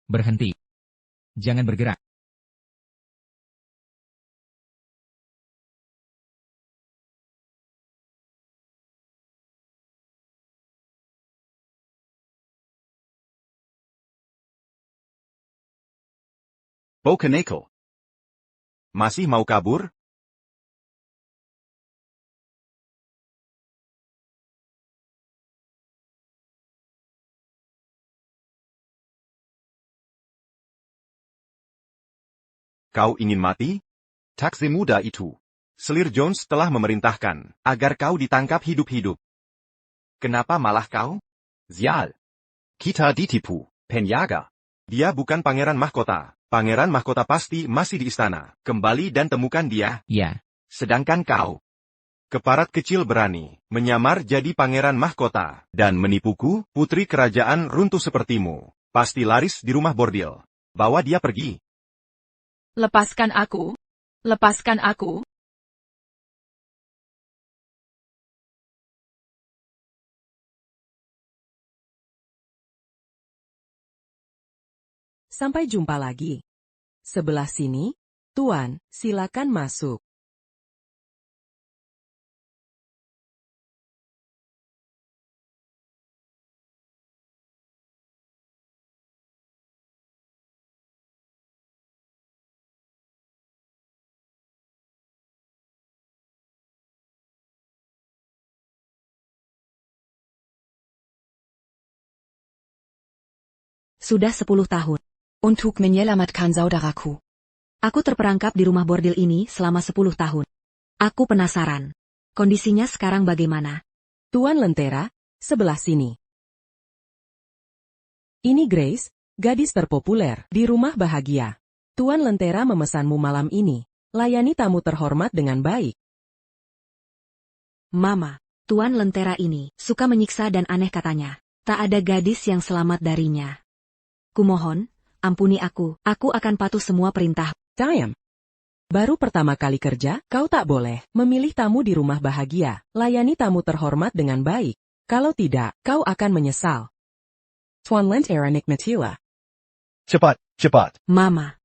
Berhenti. Jangan bergerak. Bokaneko. Masih mau kabur? Kau ingin mati? Taksi muda itu. Selir Jones telah memerintahkan agar kau ditangkap hidup-hidup. Kenapa malah kau? Zial. Kita ditipu, penjaga. Dia bukan pangeran mahkota. Pangeran mahkota pasti masih di istana. Kembali dan temukan dia. Ya. Sedangkan kau, keparat kecil berani menyamar jadi pangeran mahkota dan menipuku, putri kerajaan runtuh sepertimu. Pasti laris di rumah bordil. Bawa dia pergi. Lepaskan aku. Lepaskan aku. Sampai jumpa lagi. Sebelah sini, Tuan, silakan masuk. Sudah 10 tahun. Untuk menyelamatkan saudaraku. Aku terperangkap di rumah bordil ini selama 10 tahun. Aku penasaran. Kondisinya sekarang bagaimana? Tuan Lentera, sebelah sini. Ini Grace, gadis terpopuler di rumah bahagia. Tuan Lentera memesanmu malam ini. Layani tamu terhormat dengan baik. Mama, Tuan Lentera ini suka menyiksa dan aneh katanya. Tak ada gadis yang selamat darinya. Kumohon, ampuni aku akan patuh semua perintah. Diam. Baru pertama kali kerja, kau tak boleh memilih tamu di rumah bahagia. Layani tamu terhormat dengan baik. Kalau tidak, kau akan menyesal. Tuan Lentera nikmatilah. Cepat, cepat. Mama.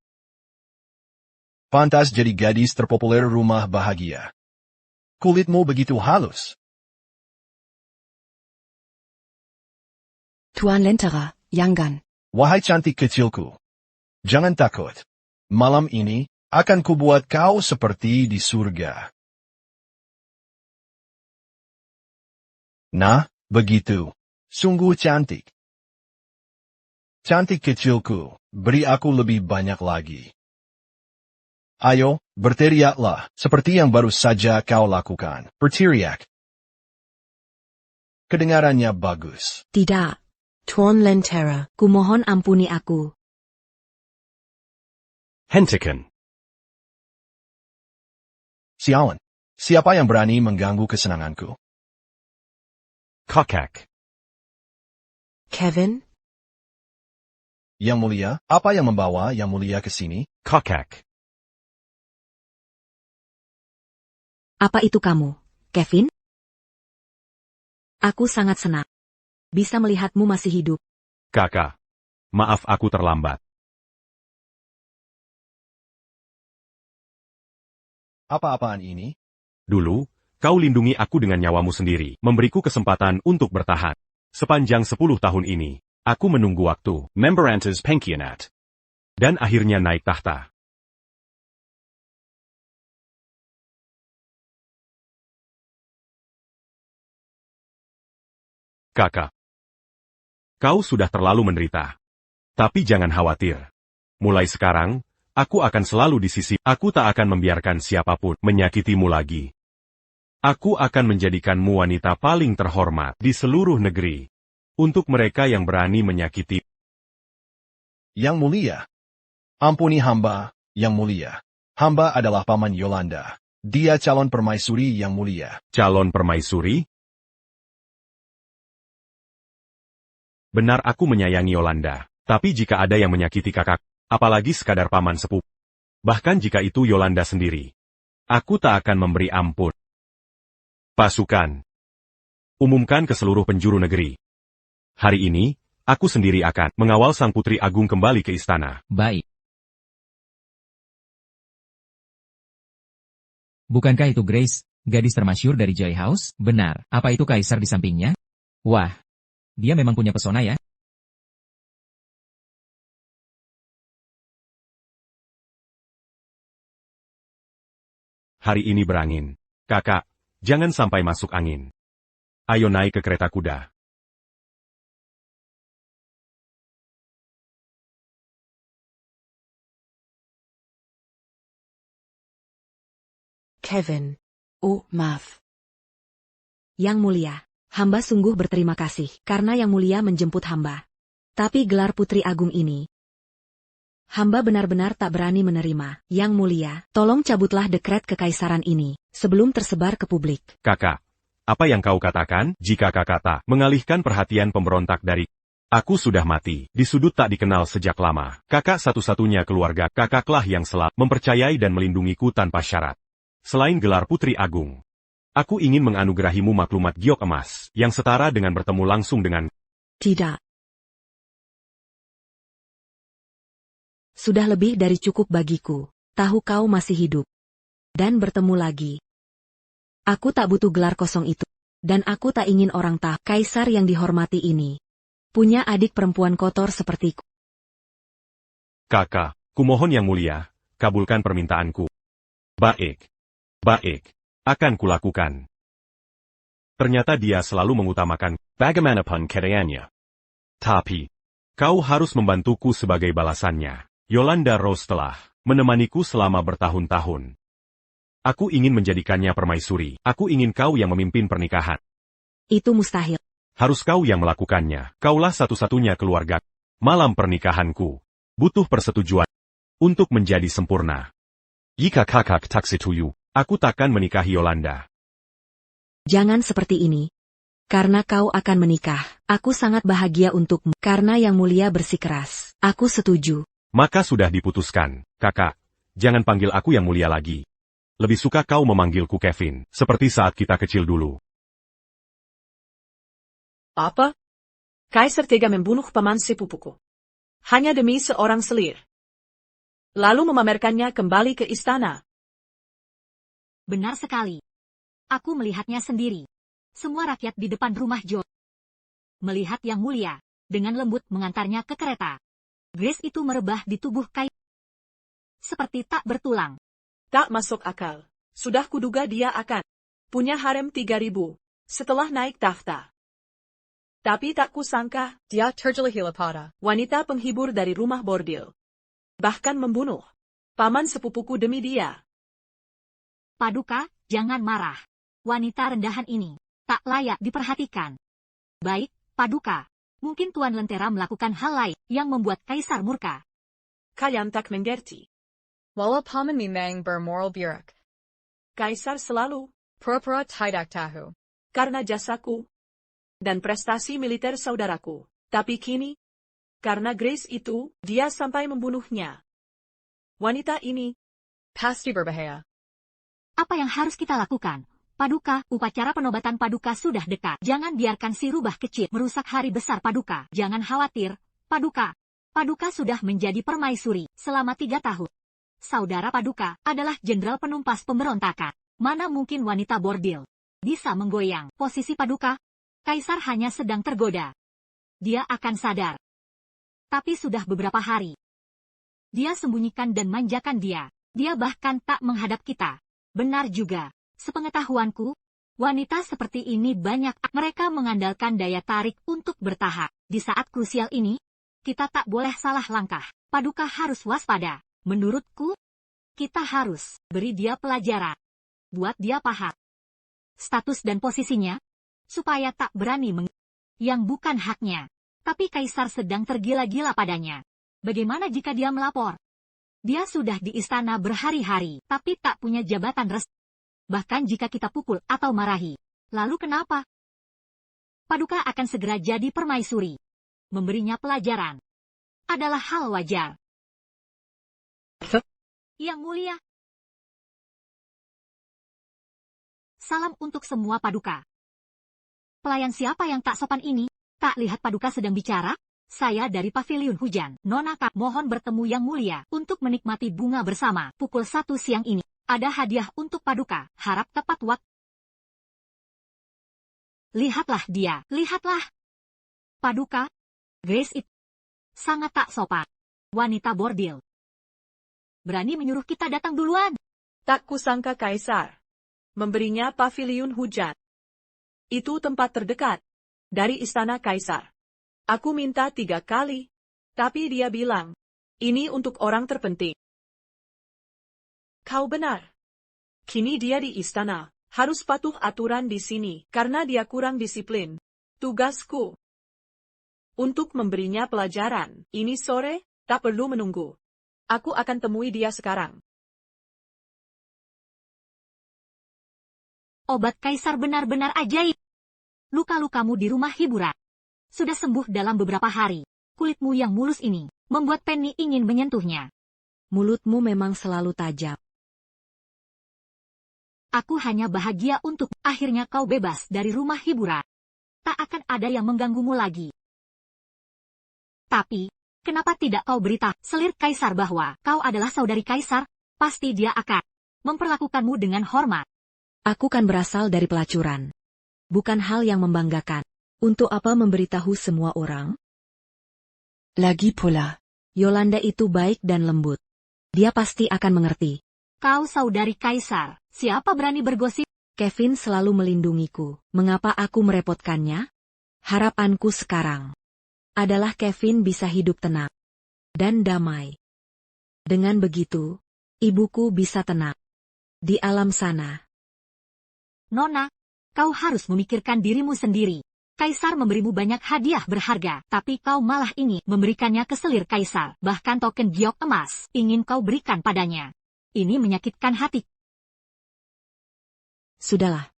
Pantas jadi gadis terpopuler rumah bahagia. Kulitmu begitu halus. Tuan Lentera, jangan. Wahai cantik kecilku. Jangan takut. Malam ini, akan kubuat kau seperti di surga. Nah, begitu. Sungguh cantik. Cantik kecilku, beri aku lebih banyak lagi. Ayo, berteriaklah, seperti yang baru saja kau lakukan. Berteriak. Kedengarannya bagus. Tidak. Tuan Lentera, kumohon ampuni aku. Hentikan. Sialan. Siapa yang berani mengganggu kesenanganku? Kokak. Kevin? Yang mulia, apa yang membawa yang mulia ke sini? Kokak. Apa itu kamu, Kevin? Aku sangat senang. Bisa melihatmu masih hidup. Kakak. Maaf aku terlambat. Apa-apaan ini? Dulu, kau lindungi aku dengan nyawamu sendiri, memberiku kesempatan untuk bertahan. Sepanjang 10 tahun ini, aku menunggu waktu, Memberantas Penkianat. Dan akhirnya naik tahta. Kakak. Kau sudah terlalu menderita. Tapi jangan khawatir. Mulai sekarang, aku akan selalu di sisi. Aku tak akan membiarkan siapapun menyakitimu lagi. Aku akan menjadikanmu wanita paling terhormat di seluruh negeri. Untuk mereka yang berani menyakiti. Yang mulia. Ampuni hamba, yang mulia. Hamba adalah paman Yolanda. Dia calon permaisuri yang mulia. Calon permaisuri? Benar aku menyayangi Yolanda, tapi jika ada yang menyakiti kakak, apalagi sekadar paman sepupu, bahkan jika itu Yolanda sendiri, aku tak akan memberi ampun. Pasukan. Umumkan ke seluruh penjuru negeri. Hari ini, Aku sendiri akan mengawal Sang Putri Agung kembali ke istana. Baik. Bukankah itu Grace, gadis termasyur dari Joy House? Benar, apa itu kaisar di sampingnya? Wah, dia memang punya pesona ya. Hari ini berangin. Kakak, jangan sampai masuk angin. Ayo naik ke kereta kuda. Kevin. Oh, maaf. Yang Mulia, hamba sungguh berterima kasih karena Yang Mulia menjemput hamba. Tapi gelar Putri Agung ini, hamba benar-benar tak berani menerima. Yang Mulia, tolong cabutlah dekret kekaisaran ini sebelum tersebar ke publik. Kakak, apa yang kau katakan? Jika kakak tak mengalihkan perhatian pemberontak dari aku sudah mati, di sudut tak dikenal sejak lama. Kakak satu-satunya keluarga, kakaklah yang selalu mempercayai dan melindungiku tanpa syarat. Selain gelar Putri Agung, aku ingin menganugerahimu maklumat giok emas, yang setara dengan bertemu langsung dengan Tidak. Sudah lebih dari cukup bagiku, tahu kau masih hidup. Dan bertemu lagi. Aku tak butuh gelar kosong itu. Dan aku tak ingin orang tahu, kaisar yang dihormati ini punya adik perempuan kotor sepertiku. kakak. Kumohon Yang Mulia, kabulkan permintaanku. Baik. Baik. Akan kulakukan. Ternyata dia selalu mengutamakan bagaimanapun keadaannya. Tapi, kau harus membantuku sebagai balasannya. Yolanda Rose telah menemaniku selama bertahun-tahun. Aku ingin menjadikannya permaisuri. Aku ingin kau yang memimpin pernikahan. Itu mustahil. Harus kau yang melakukannya. Kaulah satu-satunya keluarga. Malam pernikahanku butuh persetujuan untuk menjadi sempurna. Jika kakak tak setuju, aku takkan menikahi Yolanda. Jangan seperti ini. Karena kau akan menikah, aku sangat bahagia untukmu. Karena Yang Mulia bersikeras, aku setuju. Maka sudah diputuskan, kakak. Jangan panggil aku Yang Mulia lagi. Lebih suka kau memanggilku Kevin, seperti saat kita kecil dulu. Apa? Kaisar tega membunuh paman sepupuku. Hanya demi seorang selir. Lalu memamerkannya kembali ke istana. Benar sekali. Aku melihatnya sendiri. Semua rakyat di depan rumah Joe melihat Yang Mulia dengan lembut mengantarnya ke kereta. Grace itu merebah di tubuh Kai seperti tak bertulang. Tak masuk akal. Sudah kuduga dia akan punya harem 3.000 setelah naik tahta. Tapi tak kusangka dia terjelihila pada wanita penghibur dari rumah bordil. Bahkan membunuh paman sepupuku demi dia. Paduka, jangan marah. Wanita rendahan ini tak layak diperhatikan. Baik, Paduka. Mungkin Tuan Lentera melakukan hal lain yang membuat Kaisar murka. Kalian tak mengerti. Wala paman memang bermoral buruk. Kaisar selalu Pura-pura tidak tahu. karena jasaku dan prestasi militer saudaraku. Tapi kini, karena Grace itu, dia sampai membunuhnya. Wanita ini Pasti berbahaya. Apa yang harus kita lakukan? Paduka, upacara penobatan Paduka sudah dekat. Jangan biarkan si rubah kecil merusak hari besar Paduka. Jangan khawatir, Paduka. Paduka sudah menjadi permaisuri selama 3 tahun. Saudara Paduka adalah jenderal penumpas pemberontakan. Mana mungkin wanita bordil bisa menggoyang posisi Paduka? Kaisar hanya sedang tergoda. Dia akan sadar. Tapi sudah beberapa hari. Dia sembunyikan dan manjakan dia. Dia bahkan tak menghadap kita. Benar juga. Sepengetahuanku, wanita seperti ini banyak. Mereka mengandalkan daya tarik untuk bertahan. Di saat krusial ini, kita tak boleh salah langkah. Paduka harus waspada. Menurutku, kita harus beri dia pelajaran. Buat dia paham status dan posisinya, supaya tak berani yang bukan haknya. Tapi Kaisar sedang tergila-gila padanya. Bagaimana jika dia melapor? Dia sudah di istana berhari-hari, tapi tak punya jabatan resmi. Bahkan jika kita pukul atau marahi, lalu kenapa? Paduka akan segera jadi permaisuri. Memberinya pelajaran adalah hal wajar. Yang Mulia. Salam untuk semua Paduka. Pelayan siapa yang tak sopan ini? Tak lihat Paduka sedang bicara? Saya dari Paviliun Hujan. Nona Kak, mohon bertemu Yang Mulia untuk menikmati bunga bersama. Pukul 1 siang ini, ada hadiah untuk Paduka. Harap tepat waktu. Lihatlah dia, lihatlah. Paduka, Grace itu sangat tak sopan. Wanita bordil. Berani menyuruh kita datang duluan. Tak kusangka Kaisar memberinya Paviliun Hujan. Itu tempat terdekat dari istana Kaisar. Aku minta 3 kali, tapi dia bilang, ini untuk orang terpenting. Kau benar. Kini dia di istana, harus patuh aturan di sini, karena dia kurang disiplin. Tugasku untuk memberinya pelajaran. Ini sore, tak perlu menunggu. Aku akan temui dia sekarang. Obat Kaisar benar-benar ajaib. Luka-lukamu di rumah hiburan sudah sembuh dalam beberapa hari. Kulitmu yang mulus ini membuat Penny ingin menyentuhnya. Mulutmu memang selalu tajam. Aku hanya bahagia untuk akhirnya kau bebas dari rumah hiburan. Tak akan ada yang mengganggumu lagi. Tapi, kenapa tidak kau beritahu selir Kaisar bahwa kau adalah saudari Kaisar? Pasti dia akan memperlakukanmu dengan hormat. Aku kan berasal dari pelacuran. Bukan hal yang membanggakan. Untuk apa memberitahu semua orang? Lagi pula, Yolanda itu baik dan lembut. Dia pasti akan mengerti. Kau saudari Kaisar, siapa berani bergosip? Kevin selalu melindungiku. Mengapa aku merepotkannya? Harapanku sekarang adalah Kevin bisa hidup tenang dan damai. Dengan begitu, ibuku bisa tenang di alam sana. Nona, kau harus memikirkan dirimu sendiri. Kaisar memberimu banyak hadiah berharga, tapi kau malah ingin memberikannya ke selir Kaisar. Bahkan token giok emas ingin kau berikan padanya. Ini menyakitkan hati. Sudahlah.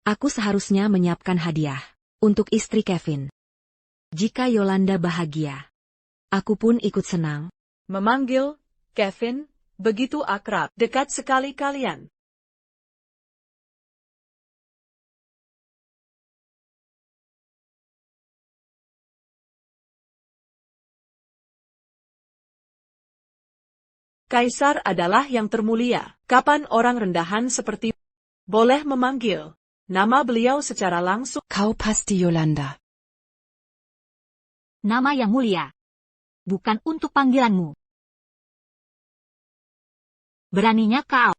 Aku seharusnya menyiapkan hadiah untuk istri Kevin. Jika Yolanda bahagia, aku pun ikut senang. Memanggil Kevin, begitu akrab, dekat sekali kalian. Kaisar adalah yang termulia. Kapan orang rendahan seperti boleh memanggil nama beliau secara langsung? kau pasti Yolanda. Nama yang mulia. Bukan untuk panggilanmu. Beraninya kau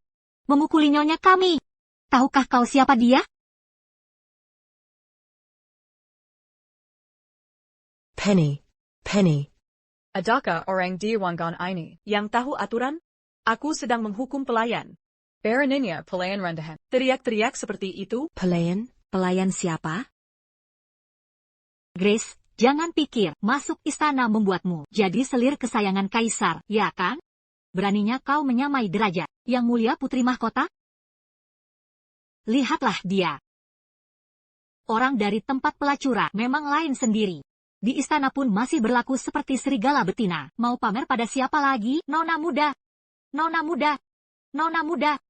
memukuli nyonya kami. Tahukah kau siapa dia? Penny, Penny. Adaka orang diwangan ini. Yang tahu aturan? Aku sedang menghukum pelayan. Baraninya pelayan rendahan. Teriak-teriak seperti itu? Pelayan? Pelayan siapa? Grace, jangan pikir masuk istana membuatmu jadi selir kesayangan Kaisar, ya kan? Beraninya kau menyamai derajat yang mulia putri mahkota? Lihatlah dia. Orang dari tempat pelacuran memang lain sendiri. Di istana pun masih berlaku seperti serigala betina. Mau pamer pada siapa lagi? Nona muda. Nona muda. Nona muda.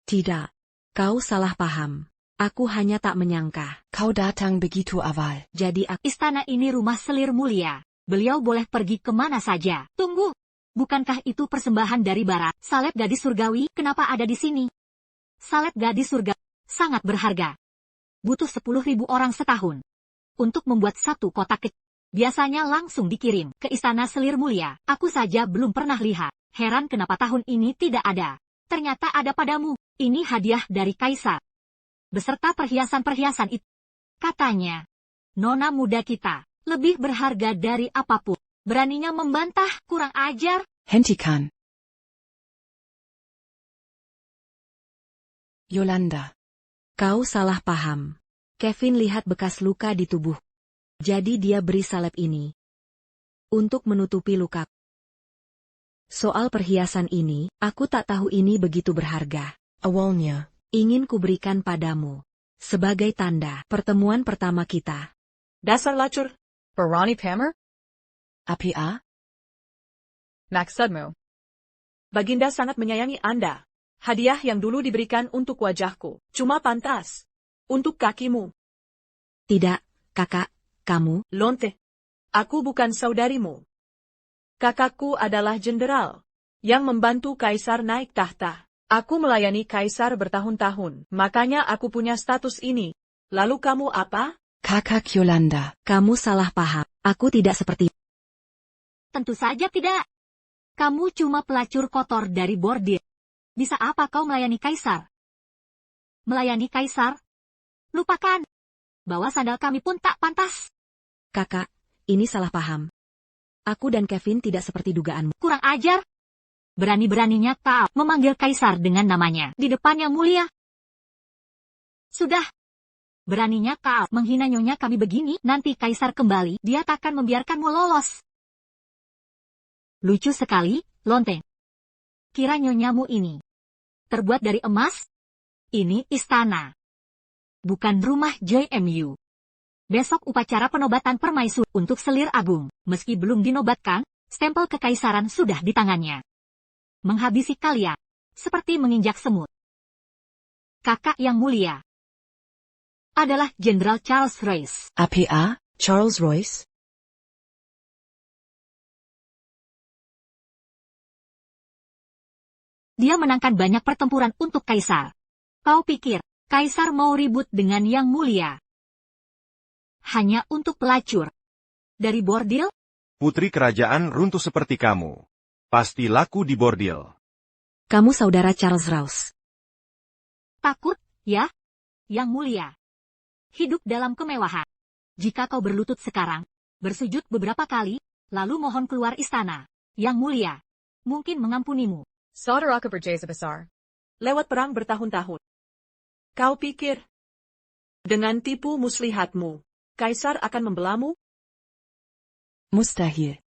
Tidak. Kau salah paham. Aku hanya tak menyangka. Kau datang begitu awal. Jadi Istana ini rumah selir mulia. Beliau boleh pergi kemana saja. Tunggu. Bukankah itu persembahan dari barat? Salep gadis surgawi, kenapa ada di sini? Salep gadis surga sangat berharga. Butuh 10.000 orang setahun untuk membuat satu kotak kecil. Biasanya langsung dikirim ke istana selir mulia. Aku saja belum pernah lihat. Heran kenapa tahun ini tidak ada. Ternyata ada padamu. Ini hadiah dari Kaisar. Beserta perhiasan-perhiasan itu. Katanya, nona muda kita lebih berharga dari apapun. Beraninya membantah, kurang ajar. Hentikan. Yolanda. kau salah paham. Kevin lihat bekas luka di tubuh. Jadi dia beri salep ini untuk menutupi luka. Soal perhiasan ini, aku tak tahu ini begitu berharga. Awalnya, ingin kuberikan padamu sebagai tanda pertemuan pertama kita. Dasar lacur. Barani pamer? APA? Maksudmu? Baginda sangat menyayangi Anda. Hadiah yang dulu diberikan untuk wajahku, cuma pantas untuk kakimu. Tidak, kakak, kamu. Lonte. Aku bukan saudarimu. Kakakku adalah jenderal yang membantu kaisar naik tahta. Aku melayani kaisar bertahun-tahun, makanya aku punya status ini. Lalu kamu apa? Kakak Yolanda. Kamu salah paham. Aku tidak seperti... Tentu saja tidak. Kamu cuma pelacur kotor dari bordil. Bisa apa kau melayani kaisar? Melayani kaisar? Lupakan. Bawa sandal kami pun tak pantas. Kakak, ini salah paham. Aku dan Kevin tidak seperti dugaanmu. Kurang ajar. Berani-beraninya kau memanggil kaisar dengan namanya di depan yang mulia. Sudah. Beraninya kau menghina nyonya kami begini, nanti kaisar kembali, dia takkan membiarkanmu lolos. Lucu sekali, lonteng. Kira nyonyamu ini terbuat dari emas? Ini istana. Bukan rumah JMU. Besok upacara penobatan permaisuri untuk selir agung. Meski belum dinobatkan, stempel kekaisaran sudah di tangannya. Menghabisi kalian, seperti menginjak semut. Kakak yang mulia adalah Jenderal Charles Royce. APA, Charles Royce. Dia menangkan banyak pertempuran untuk kaisar. Kau pikir, kaisar mau ribut dengan yang mulia? Hanya untuk pelacur dari bordil? Putri kerajaan runtuh seperti kamu. Pasti laku di bordil. Kamu saudara Charles Royce. Takut, ya? Yang mulia. Hidup dalam kemewahan. Jika kau berlutut sekarang, bersujud beberapa kali, lalu mohon keluar istana. Yang mulia, mungkin mengampunimu. Saudara aku berjaya besar. Lewat perang bertahun-tahun. Kau pikir, dengan tipu muslihatmu, kaisar akan membelamu? Mustahil.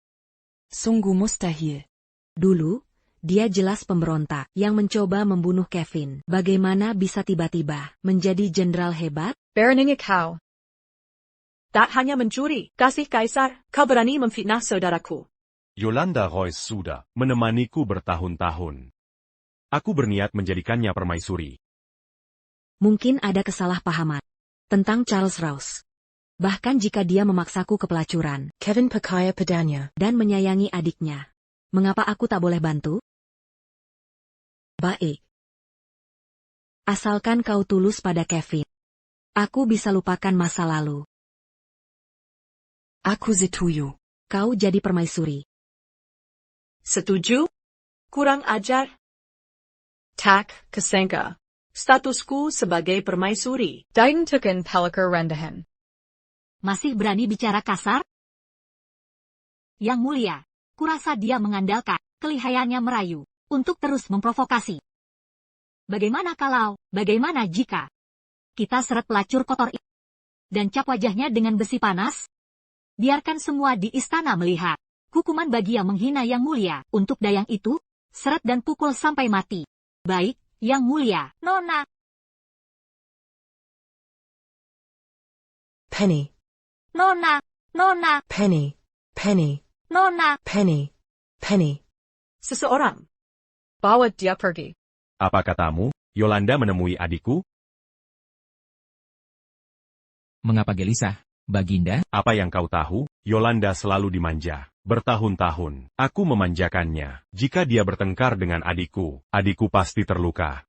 Sungguh mustahil. Dulu, dia jelas pemberontak yang mencoba membunuh Kevin. Bagaimana bisa tiba-tiba menjadi jenderal hebat? Baroninnya kau. Tak hanya mencuri, kasih kaisar, kau berani memfitnah saudaraku. Yolanda Royce sudah menemaniku bertahun-tahun. Aku berniat menjadikannya permaisuri. Mungkin ada kesalahpahaman tentang Charles Royce. Bahkan jika dia memaksaku ke pelacuran Kevin percaya padanya dan menyayangi adiknya. Mengapa aku tak boleh bantu? Baik. Asalkan kau tulus pada Kevin. Aku bisa lupakan masa lalu. Aku setuju. Kau jadi permaisuri. Setuju? Kurang ajar. Tak, kesengka. Statusku sebagai permaisuri. Dian tuken pelakar rendahan. Masih berani bicara kasar? Yang mulia, kurasa dia mengandalkan kelihayannya merayu untuk terus memprovokasi. Bagaimana jika kita seret pelacur kotor itu dan cap wajahnya dengan besi panas? Biarkan semua di istana melihat. Hukuman bagi yang menghina yang mulia. Untuk dayang itu, seret dan pukul sampai mati. Baik, yang mulia, Nona. Penny. Nona. Penny. Nona. Penny. Seseorang. Bawa dia pergi. Apa katamu, Yolanda menemui adikku? Mengapa gelisah, Baginda? Apa yang kau tahu, Yolanda selalu dimanja. Bertahun-tahun, aku memanjakannya. Jika dia bertengkar dengan adikku pasti terluka.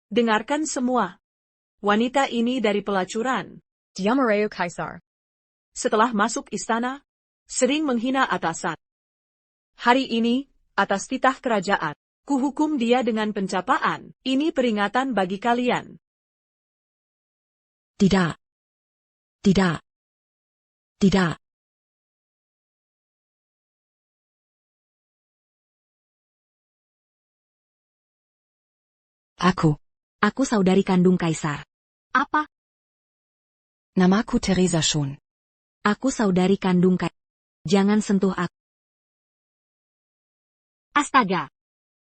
Dengarkan semua. Wanita ini dari pelacuran. Dia merayu kaisar. Setelah masuk istana, sering menghina atasan. Hari ini, atas titah kerajaan, kuhukum dia dengan pencapaan. Ini peringatan bagi kalian. Tidak. Aku saudari kandung kaisar. Apa? Namaku Teresa Schon. Aku saudari kandung kaisar. Jangan sentuh aku. Astaga.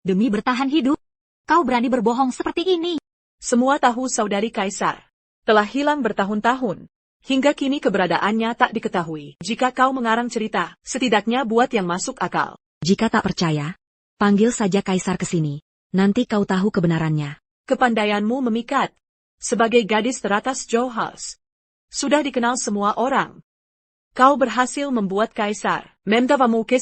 Demi bertahan hidup, kau berani berbohong seperti ini. Semua tahu saudari kaisar telah hilang bertahun-tahun. Hingga kini keberadaannya tak diketahui. Jika kau mengarang cerita, setidaknya buat yang masuk akal. Jika tak percaya, panggil saja kaisar ke sini. Nanti kau tahu kebenarannya. Kepandaianmu memikat. Sebagai gadis teratas Joe House, Sudah dikenal semua orang. Kau berhasil membuat Kaisar membawamu ke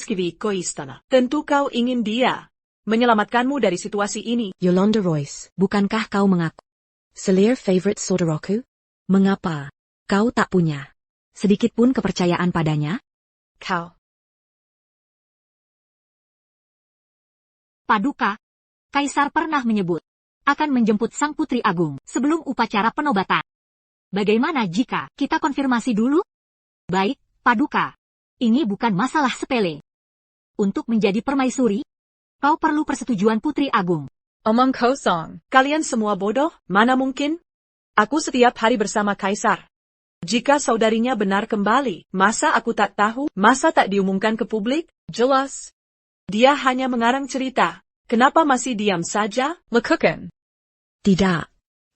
istana. Tentu kau ingin dia menyelamatkanmu dari situasi ini. Yolanda Royce. Bukankah kau mengaku Selir favorite saudaraku? mengapa kau tak punya sedikit pun kepercayaan padanya? Kau. Paduka, Kaisar pernah menyebut akan menjemput Sang Putri Agung sebelum upacara penobatan. Bagaimana jika kita konfirmasi dulu? Baik, Paduka. Ini bukan masalah sepele. Untuk menjadi permaisuri, kau perlu persetujuan Putri Agung. Omong kosong. Kalian semua bodoh, mana mungkin? Aku setiap hari bersama Kaisar. Jika saudarinya benar kembali, masa aku tak tahu? Masa tak diumumkan ke publik? Jelas. Dia hanya mengarang cerita. Kenapa masih diam saja? Lekukan. Tidak.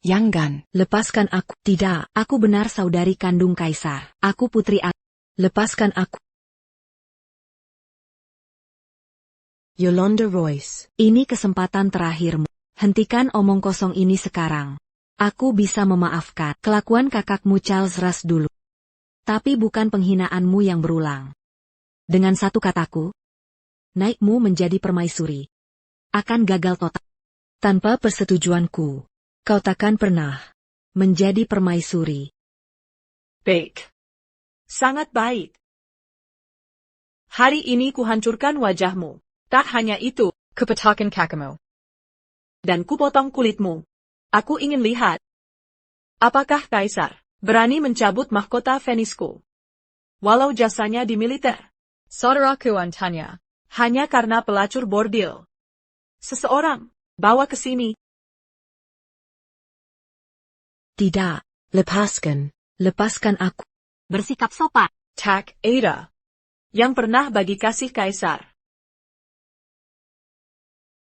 Jangan. Lepaskan aku. Tidak, aku benar saudari kandung Kaisar. Aku Putri Agung. Lepaskan aku. Yolanda Royce. Ini kesempatan terakhirmu. Hentikan omong kosong ini sekarang. Aku bisa memaafkan kelakuan kakakmu Charles Russ dulu. Tapi bukan penghinaanmu yang berulang. Dengan satu kataku, naikmu menjadi permaisuri akan gagal total. Tanpa persetujuanku, kau takkan pernah menjadi permaisuri. Baik. Sangat baik. Hari ini kuhancurkan wajahmu. Tak hanya itu, Kupatakan kakimu. dan kupotong kulitmu. Aku ingin lihat. Apakah Kaisar berani mencabut mahkota Venisku? Walau jasanya di militer. Saudaraku Antanya. Hanya karena pelacur bordil. Seseorang bawa ke sini. Tidak, lepaskan. lepaskan aku. Bersikap sopan. Tak Ada. Yang pernah bagi kasih Kaisar.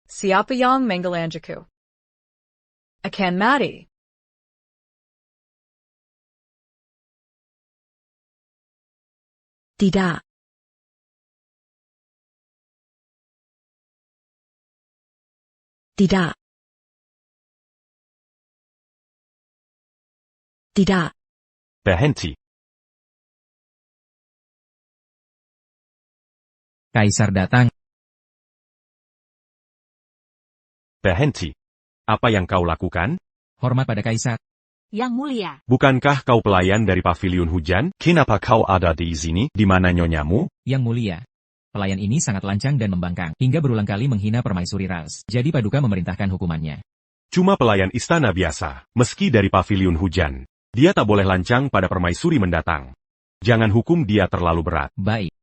Siapa yang menggelanjaku? Akan mati. Tidak. Tidak. Tidak. Berhenti. Kaisar datang. Berhenti. Apa yang kau lakukan? Hormat pada Kaisar. Yang mulia. Bukankah kau pelayan dari pavilion hujan? Kenapa kau ada di sini? Di mana nyonya?mu? Yang mulia. Pelayan ini sangat lancang dan membangkang, hingga berulang kali menghina permaisuri Ras. Jadi Paduka memerintahkan hukumannya. Cuma pelayan istana biasa, meski dari pavilion hujan. Dia tak boleh lancang pada permaisuri mendatang. Jangan hukum dia terlalu berat. Baik.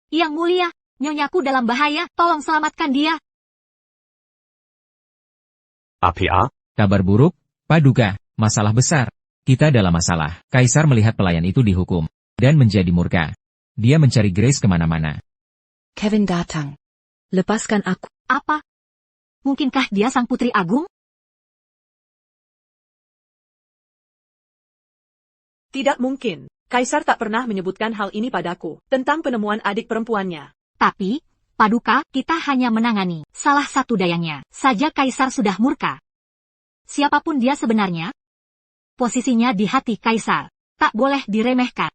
Yang mulia, nyonyaku dalam bahaya, tolong selamatkan dia. Apa? Kabar buruk, Paduka, masalah besar. Kita dalam masalah. Kaisar melihat pelayan itu dihukum, dan menjadi murka. Dia mencari Grace kemana-mana. Kevin datang. Lepaskan aku. Apa? Mungkinkah dia Sang Putri Agung? Tidak mungkin. Kaisar tak pernah menyebutkan hal ini padaku, tentang penemuan adik perempuannya. Tapi, Paduka, kita hanya menangani salah satu dayangnya saja. Kaisar sudah murka. Siapapun dia sebenarnya, posisinya di hati Kaisar tak boleh diremehkan.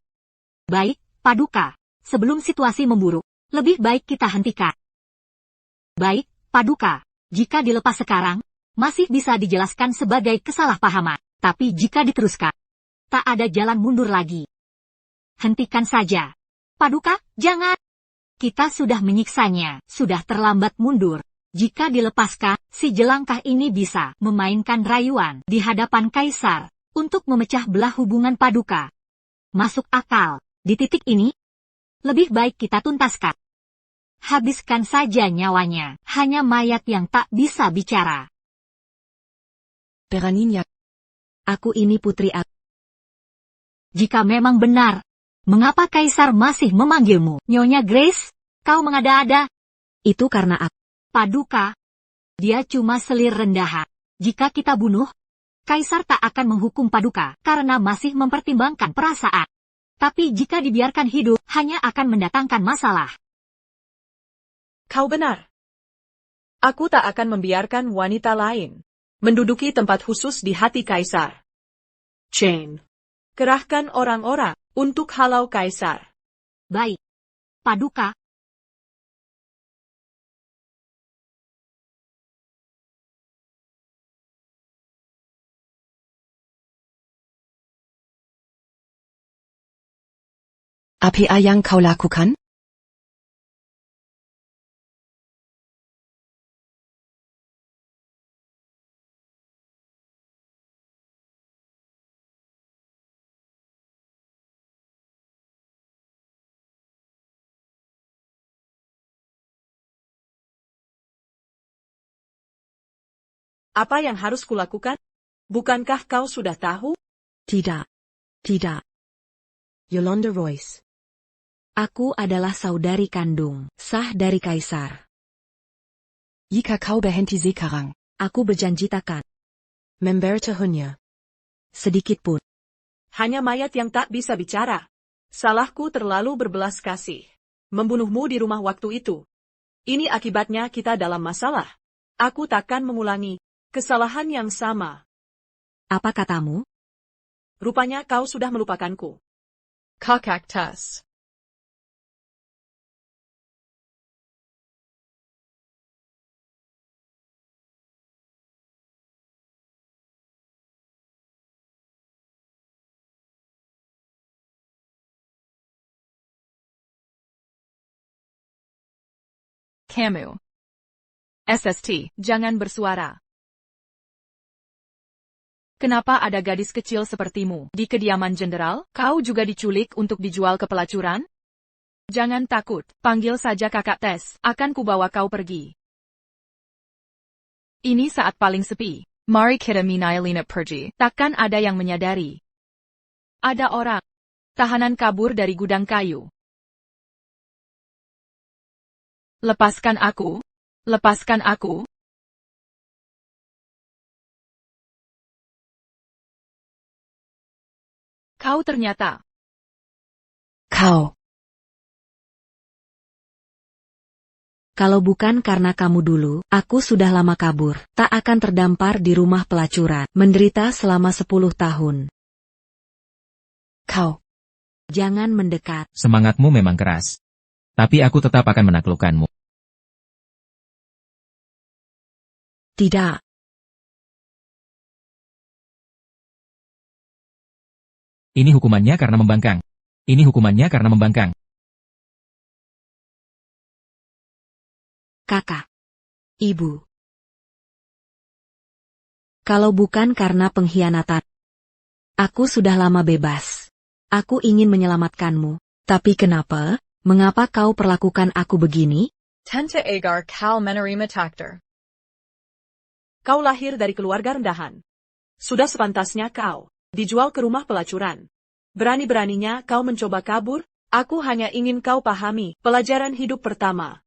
Baik, Paduka, sebelum situasi memburuk, lebih baik kita hentikan. Baik, Paduka, jika dilepas sekarang, masih bisa dijelaskan sebagai kesalahpahaman. Tapi jika diteruskan, tak ada jalan mundur lagi. Hentikan saja. Paduka, jangan. Kita sudah menyiksanya, sudah terlambat mundur. Jika dilepaskan, si jelangkah ini bisa memainkan rayuan di hadapan Kaisar untuk memecah belah hubungan Paduka. Masuk akal. Di titik ini, lebih baik kita tuntaskan. Habiskan saja nyawanya, hanya mayat yang tak bisa bicara. Beraninya. Aku ini Putri Agung. Jika memang benar, mengapa Kaisar masih memanggilmu Nyonya Grace? Kau mengada-ada. Itu karena aku. Paduka, dia cuma selir rendahan. Jika kita bunuh, Kaisar tak akan menghukum Paduka karena masih mempertimbangkan perasaan. Tapi jika dibiarkan hidup, hanya akan mendatangkan masalah. Kau benar. Aku tak akan membiarkan wanita lain menduduki tempat khusus di hati kaisar. Jane, kerahkan orang-orang untuk halau kaisar. Baik. Paduka. Apa yang kau lakukan? Apa yang harus kulakukan? Bukankah kau sudah tahu? Tidak. Tidak. Yolanda Royce. Aku adalah saudari kandung, sah dari kaisar. Jika kau berhenti sekarang, Aku berjanji takkan. memberita hunya. Sedikit pun. Hanya mayat yang tak bisa bicara. Salahku terlalu berbelas kasih. Membunuhmu di rumah waktu itu. Ini akibatnya kita dalam masalah. Aku takkan mengulangi kesalahan yang sama. Apa katamu? Rupanya kau sudah melupakanku. Kakaktas. Kamu. SST, jangan bersuara. Kenapa ada gadis kecil sepertimu di kediaman jenderal? Kau juga diculik untuk dijual ke pelacuran? Jangan takut, panggil saja kakak Tess, akan kubawa kau pergi. Ini saat paling sepi. Mari kita Nilina pergi. Takkan ada yang menyadari. Ada orang. Tahanan kabur dari gudang kayu. Lepaskan aku. Lepaskan aku. Kau ternyata. Kau. Kalau bukan karena kamu dulu, aku sudah lama kabur, tak akan terdampar di rumah pelacuran, menderita selama 10 tahun. Kau. Jangan mendekat. Semangatmu memang keras. Tapi aku tetap akan menaklukkanmu. Tidak. Ini hukumannya karena membangkang. Ini hukumannya karena membangkang. Kakak. Ibu. Kalau bukan karena pengkhianatan, aku sudah lama bebas. Aku ingin menyelamatkanmu. Tapi kenapa? Mengapa kau perlakukan aku begini? Tenta agar kau menerima takdir. Kau lahir dari keluarga rendahan. Sudah sepantasnya kau dijual ke rumah pelacuran. Berani-beraninya kau mencoba kabur, aku hanya ingin kau pahami pelajaran hidup pertama.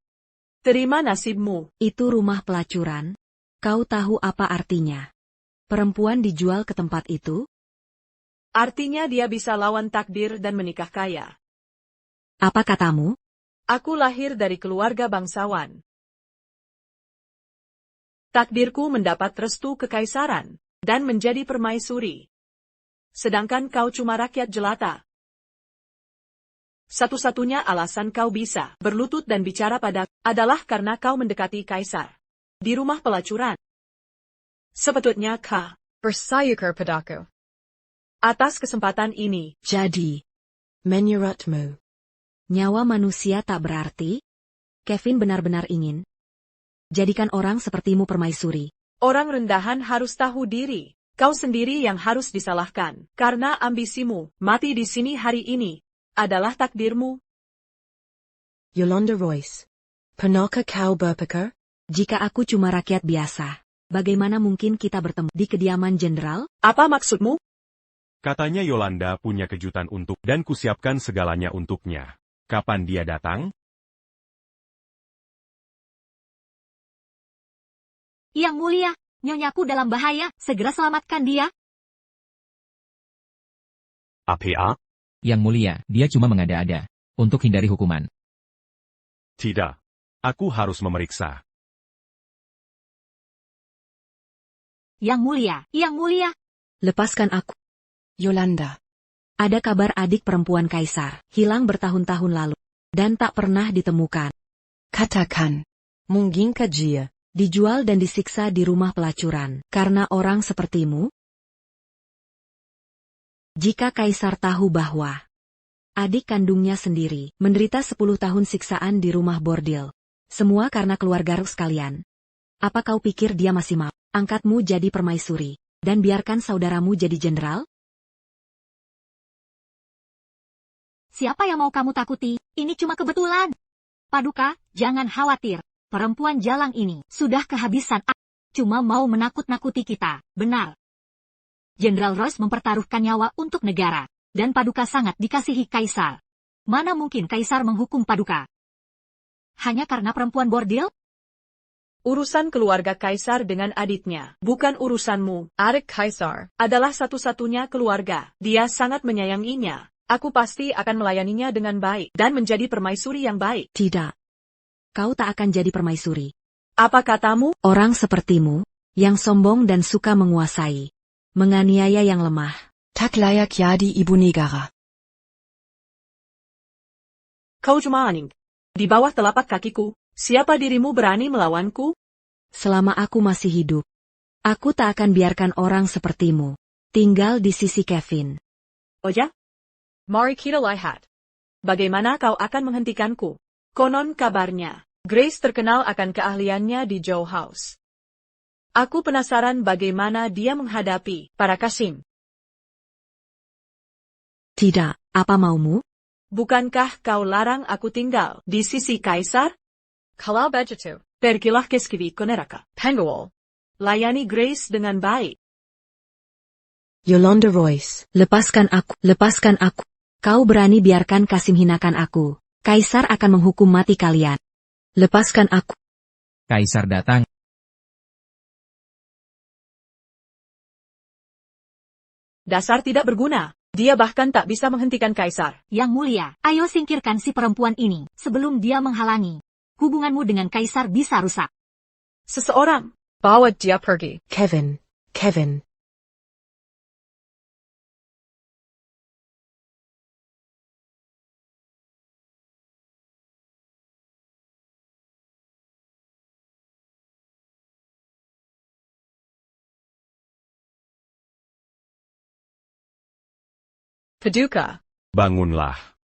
Terima nasibmu. Itu rumah pelacuran. Kau tahu apa artinya? Perempuan dijual ke tempat itu? Artinya dia bisa lawan takdir dan menikah kaya. Apa katamu? Aku lahir dari keluarga bangsawan. Takdirku mendapat restu kekaisaran dan menjadi permaisuri. Sedangkan kau cuma rakyat jelata. Satu-satunya alasan kau bisa berlutut dan bicara padaku adalah karena kau mendekati kaisar di rumah pelacuran. Sebetulnya kau Bersayukar padaku. atas kesempatan ini. Jadi. Menurutmu. Nyawa manusia tak berarti? Kevin benar-benar ingin jadikan orang sepertimu permaisuri. Orang rendahan harus tahu diri. Kau sendiri yang harus disalahkan. Karena ambisimu mati di sini hari ini adalah takdirmu. Yolanda Royce. Pernahkah kau berpikir? Jika aku cuma rakyat biasa, bagaimana mungkin kita bertemu di kediaman jenderal? Apa maksudmu? Katanya Yolanda punya kejutan untuk dan kusiapkan segalanya untuknya. Kapan dia datang? Yang mulia, nyonyaku dalam bahaya, segera selamatkan dia. Apa? Yang mulia, dia cuma mengada-ada. Untuk hindari hukuman. Tidak. Aku harus memeriksa. Yang mulia. Lepaskan aku. Yolanda. Ada kabar adik perempuan kaisar, hilang bertahun-tahun lalu, dan tak pernah ditemukan. Katakan. Mungkin dia. Dijual dan disiksa di rumah pelacuran, karena orang sepertimu? Jika kaisar tahu bahwa adik kandungnya sendiri menderita 10 tahun siksaan di rumah bordil, semua karena keluarga sekalian, apa kau pikir dia masih mau angkatmu jadi permaisuri, dan biarkan saudaramu jadi jenderal? Siapa yang mau kamu takuti? Ini cuma kebetulan. Paduka, jangan khawatir. Perempuan jalang ini sudah kehabisan cuma mau menakut-nakuti kita, benar. Jenderal Royce mempertaruhkan nyawa untuk negara, dan Paduka sangat dikasihi kaisar. Mana mungkin kaisar menghukum Paduka? Hanya karena perempuan bordil? Urusan keluarga kaisar dengan adiknya, bukan urusanmu. Adik Kaisar Adalah satu-satunya keluarga. Dia sangat menyayanginya. Aku pasti akan melayaninya dengan baik, dan menjadi permaisuri yang baik. Tidak. Kau tak akan jadi permaisuri. Apa katamu? Orang sepertimu, yang sombong dan suka menguasai, menganiaya yang lemah. Tak layak jadi ibu negara. Kau cuma aning. Di bawah telapak kakiku, siapa dirimu berani melawanku? Selama aku masih hidup, aku tak akan biarkan orang sepertimu tinggal di sisi Kevin. Oh ya? Mari kita lihat. Bagaimana kau akan menghentikanku? Konon kabarnya, Grace terkenal akan keahliannya di Joe House. Aku penasaran bagaimana dia menghadapi para Kasim. Tidak, apa maumu? Bukankah kau larang aku tinggal di sisi kaisar? Kalau begitu, Pergilah ke Skiviconeraka. Penguol. Layani Grace dengan baik. Yolanda Royce. Lepaskan aku. Kau berani biarkan Kasim hinakan aku. Kaisar akan menghukum mati kalian. Lepaskan aku. Kaisar datang. Dasar tidak berguna. Dia bahkan tak bisa menghentikan kaisar. Yang mulia, ayo singkirkan si perempuan ini, sebelum dia menghalangi. Hubunganmu dengan kaisar bisa rusak. Seseorang. Bawa dia pergi. Kevin. Paduka. Bangunlah.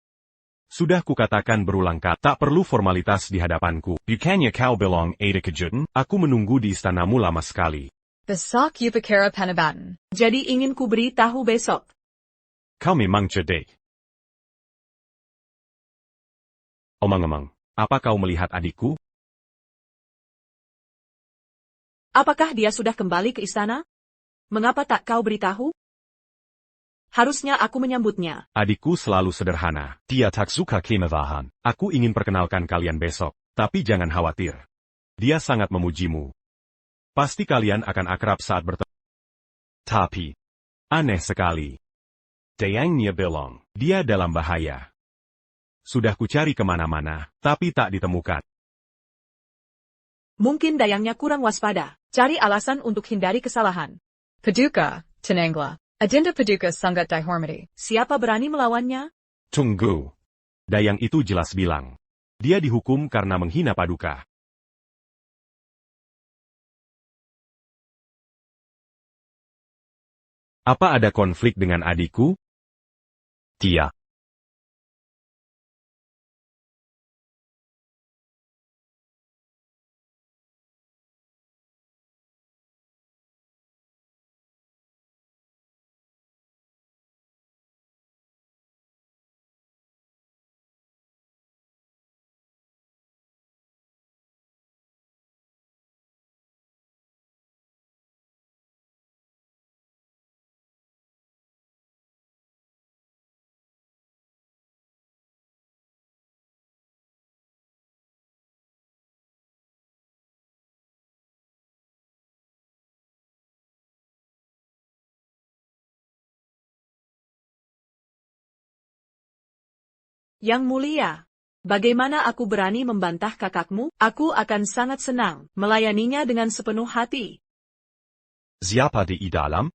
Sudah kukatakan berulang kali, tak perlu formalitas di hadapanku. Bukannya kau belong ada kejutan? Aku menunggu di istanamu lama sekali. Besok Upakara Penabatan. Jadi ingin ku beri tahu besok. Kau memang cerdik. Omong-omong, apa kau melihat adikku? Apakah dia sudah kembali ke istana? Mengapa tak kau beritahu? Harusnya aku menyambutnya. Adikku selalu sederhana. Dia tak suka kemewahan. Aku ingin perkenalkan kalian besok. Tapi jangan khawatir. Dia sangat memujimu. Pasti kalian akan akrab saat bertemu. Tapi, aneh sekali. Dayangnya bilang, dia dalam bahaya. Sudah kucari kemana-mana, tapi tak ditemukan. Mungkin dayangnya kurang waspada. Cari alasan untuk hindari kesalahan. Paduka. Tenanglah. Adinda Paduka sangat dihormati. Siapa berani melawannya? Tunggu. Dayang itu jelas bilang. Dia dihukum karena menghina Paduka. Apa ada konflik dengan adikku? Dia. Yang mulia. Bagaimana aku berani membantah kakakmu? Aku akan sangat senang melayaninya dengan sepenuh hati. Siapa di dalam?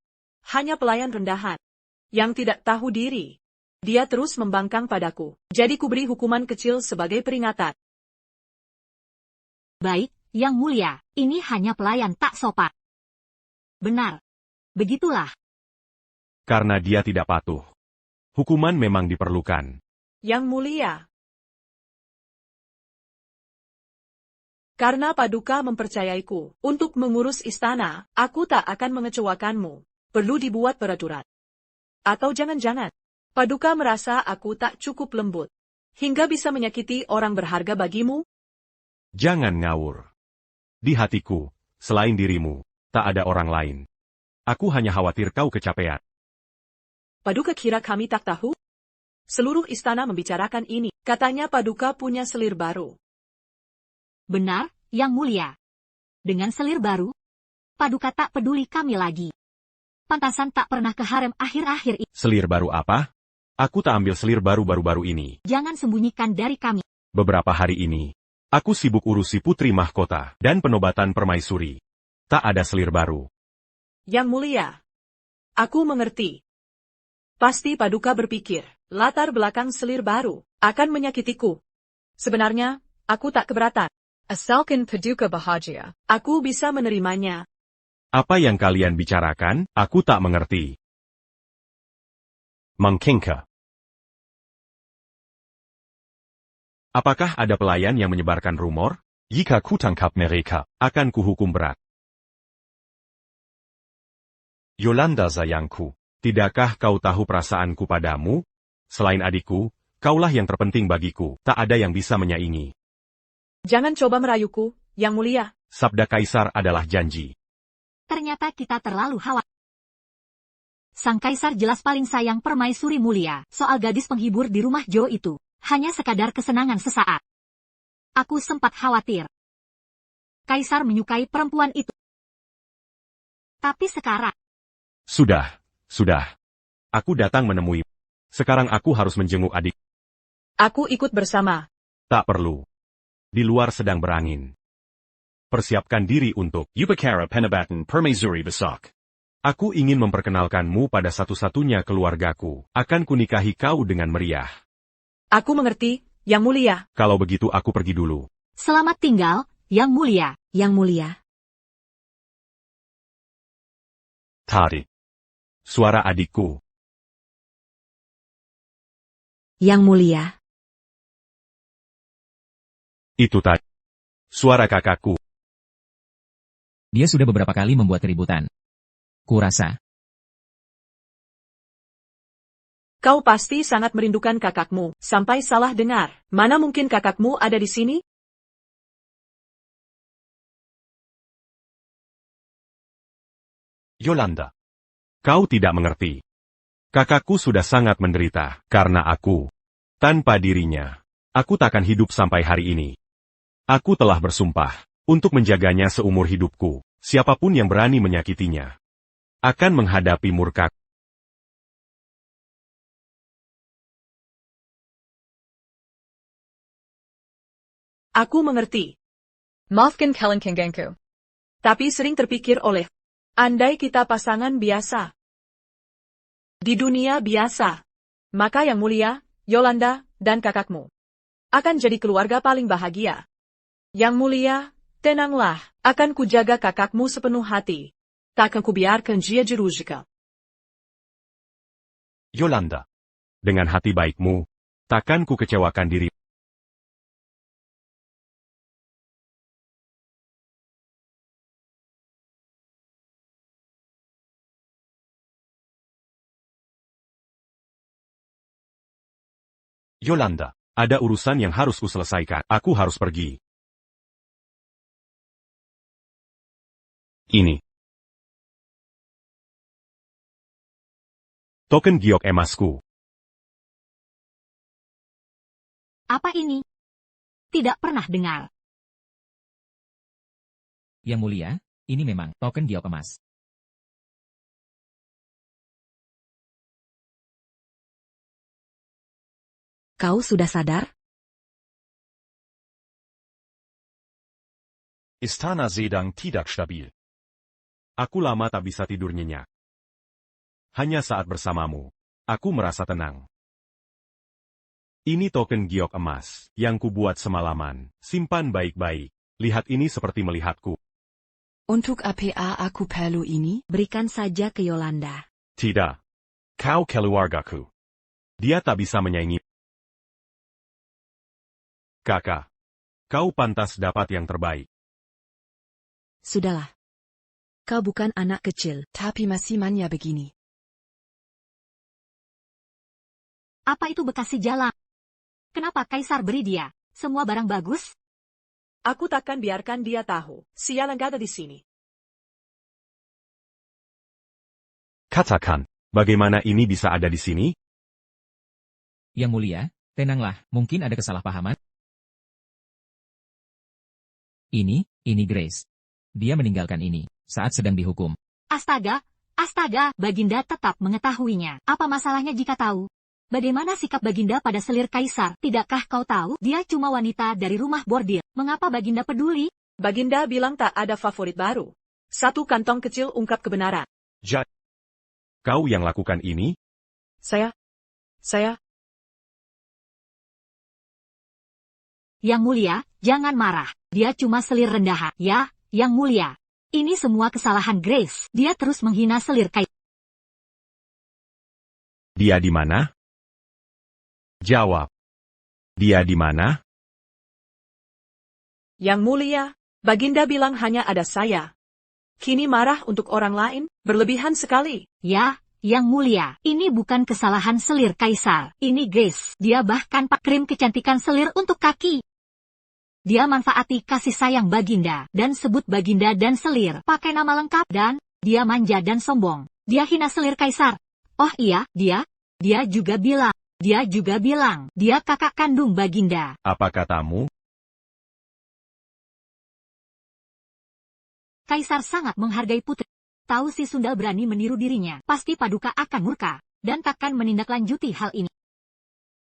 Hanya pelayan rendahan. Yang tidak tahu diri. Dia terus membangkang padaku. Jadi kuberi hukuman kecil sebagai peringatan. Baik, Yang Mulia, ini hanya pelayan tak sopan. Benar. Begitulah. Karena dia tidak patuh. Hukuman memang diperlukan. Yang Mulia. Karena Paduka mempercayaiku untuk mengurus istana, aku tak akan mengecewakanmu. Perlu dibuat peraturan. Atau jangan-jangan, Paduka merasa aku tak cukup lembut, hingga bisa menyakiti orang berharga bagimu? Jangan ngawur. Di hatiku, selain dirimu, tak ada orang lain. Aku hanya khawatir kau kecapean. Paduka kira kami tak tahu? Seluruh istana membicarakan ini. Katanya Paduka punya selir baru. Benar, Yang Mulia. Dengan selir baru, Paduka tak peduli kami lagi. Pantasan tak pernah ke harem akhir-akhir ini. Selir baru apa? Aku tak ambil selir baru-baru ini. Jangan sembunyikan dari kami. Beberapa hari ini, aku sibuk urusi putri mahkota dan penobatan permaisuri. Tak ada selir baru. Yang Mulia, aku mengerti. Pasti Paduka berpikir, latar belakang selir baru akan menyakitiku. Sebenarnya, aku tak keberatan. Asalkan Paduka bahagia, aku bisa menerimanya. Apa yang kalian bicarakan, aku tak mengerti. Mengkingka. Apakah ada pelayan yang menyebarkan rumor? Jika kutangkap mereka, akan kuhukum berat. Yolanda sayangku, tidakkah kau tahu perasaanku padamu? Selain adikku, kaulah yang terpenting bagiku, tak ada yang bisa menyaingi. Jangan coba merayuku, Yang Mulia. Sabda Kaisar adalah janji. Ternyata kita terlalu khawatir. Sang Kaisar jelas paling sayang permaisuri mulia. Soal gadis penghibur di rumah Jo itu, hanya sekadar kesenangan sesaat. Aku sempat khawatir. Kaisar menyukai perempuan itu. Tapi sekarang... Sudah. Aku datang menemui. Sekarang aku harus menjenguk adik. Aku ikut bersama. Tak perlu. Di luar sedang berangin. Persiapkan diri untuk Upakara Penobatan Permaisuri Besok. Aku ingin memperkenalkanmu pada satu-satunya keluargaku. Akan kunikahi kau dengan meriah. Aku mengerti, Yang Mulia. Kalau begitu aku pergi dulu. Selamat tinggal, Yang Mulia. Yang Mulia. Tadi. Suara adikku. Yang Mulia. Itu tadi. Suara kakakku. Dia sudah beberapa kali membuat keributan. Kurasa. Kau pasti sangat merindukan kakakmu, sampai salah dengar. Mana mungkin kakakmu ada di sini? Yolanda. Kau tidak mengerti. Kakakku sudah sangat menderita, karena aku. Tanpa dirinya, aku takkan hidup sampai hari ini. Aku telah bersumpah, untuk menjaganya seumur hidupku. Siapapun yang berani menyakitinya, akan menghadapi murka. Aku mengerti. Maafkan Kellen Kingenku. Tapi sering terpikir oleh, andai kita pasangan biasa. Di dunia biasa. Maka Yang Mulia, Yolanda, dan kakakmu akan jadi keluarga paling bahagia. Yang Mulia, tenanglah, akan kujaga kakakmu sepenuh hati. Takkan kubiarkan dia jerujikan. Yolanda. Dengan hati baikmu, takkan ku kecewakan diri. Yolanda, ada urusan yang harus kuselesaikan. Aku harus pergi. Ini. Token giok emasku. Apa ini? Tidak pernah dengar. Yang Mulia, ini memang token giok emas. Kau sudah sadar? Istana sedang tidak stabil. Aku lama tak bisa tidur nyenyak. Hanya saat bersamamu, aku merasa tenang. Ini token giok emas, yang kubuat semalaman. Simpan baik-baik. Lihat ini seperti melihatku. Untuk apa aku perlu ini? Berikan saja ke Yolanda. Tidak. Kau keluargaku. Dia tak bisa menyaingi. Kakak. Kau pantas dapat yang terbaik. Sudahlah. Kau bukan anak kecil. Tapi masih manja begini. Apa itu bekas si jalang? Kenapa Kaisar beri dia semua barang bagus? Aku takkan biarkan dia tahu. Sialan ada di sini. Katakan, bagaimana ini bisa ada di sini? Yang Mulia, tenanglah, mungkin ada kesalahpahaman. Ini Grace. Dia meninggalkan ini saat sedang dihukum. Astaga, Baginda tetap mengetahuinya. Apa masalahnya jika tahu? Bagaimana sikap Baginda pada selir Kaisar? Tidakkah kau tahu? Dia cuma wanita dari rumah bordil. Mengapa Baginda peduli? Baginda bilang tak ada favorit baru. Satu kantong kecil ungkap kebenaran. Kau yang lakukan ini? Saya. Yang Mulia, jangan marah. Dia cuma selir rendahan. Ya, Yang Mulia. Ini semua kesalahan Grace. Dia terus menghina selir Kaisar. Dia di mana? Jawab. Dia di mana? Yang Mulia, Baginda bilang hanya ada saya. Kini marah untuk orang lain, berlebihan sekali. Ya, Yang Mulia, ini bukan kesalahan selir Kaisar. Ini Grace. Dia bahkan pakai krim kecantikan selir untuk kaki. Dia manfaati kasih sayang Baginda, dan sebut Baginda dan selir, pakai nama lengkap, dan dia manja dan sombong. Dia hina selir Kaisar. Oh iya, dia juga bilang, dia kakak kandung Baginda. Apa katamu? Kaisar sangat menghargai putri. Tahu si Sundal berani meniru dirinya, pasti Paduka akan murka, dan takkan menindaklanjuti hal ini.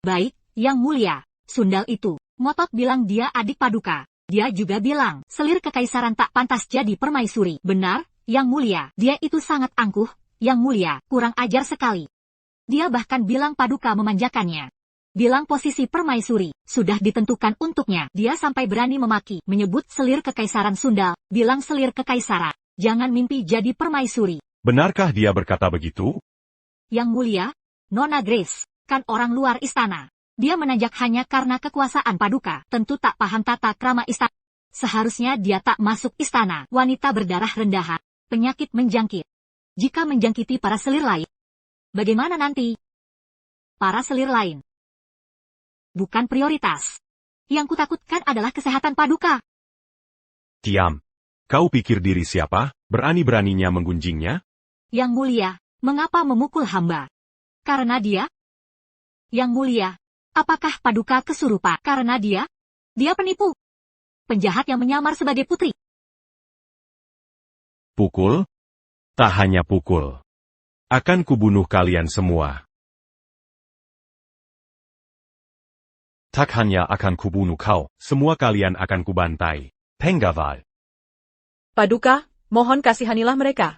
Baik, Yang Mulia, Sundal itu ngotot bilang dia adik Paduka. Dia juga bilang, selir kekaisaran tak pantas jadi permaisuri. Benar, Yang Mulia, dia itu sangat angkuh. Yang Mulia, kurang ajar sekali. Dia bahkan bilang Paduka memanjakannya. Bilang posisi permaisuri sudah ditentukan untuknya. Dia sampai berani memaki, menyebut selir kekaisaran Sundal, bilang selir kekaisaran. Jangan mimpi jadi permaisuri. Benarkah dia berkata begitu? Yang Mulia, Nona Grace, kan orang luar istana. Dia menanjak hanya karena kekuasaan Paduka. Tentu tak paham tata krama istana. Seharusnya dia tak masuk istana. Wanita berdarah rendahan, penyakit menjangkit. Jika menjangkiti para selir lain, bagaimana nanti? Para selir lain bukan prioritas. Yang kutakutkan adalah kesehatan Paduka. Diam. Kau pikir diri siapa? Berani-beraninya menggunjingnya? Yang Mulia, mengapa memukul hamba? Karena dia? Yang Mulia, apakah Paduka kesurupan? Karena dia? Dia penipu. Penjahat yang menyamar sebagai putri. Pukul? Tak hanya pukul. Akan kubunuh kalian semua. Tak hanya akan kubunuh kau, semua kalian akan kubantai. Penggaval. Paduka, mohon kasihanilah mereka.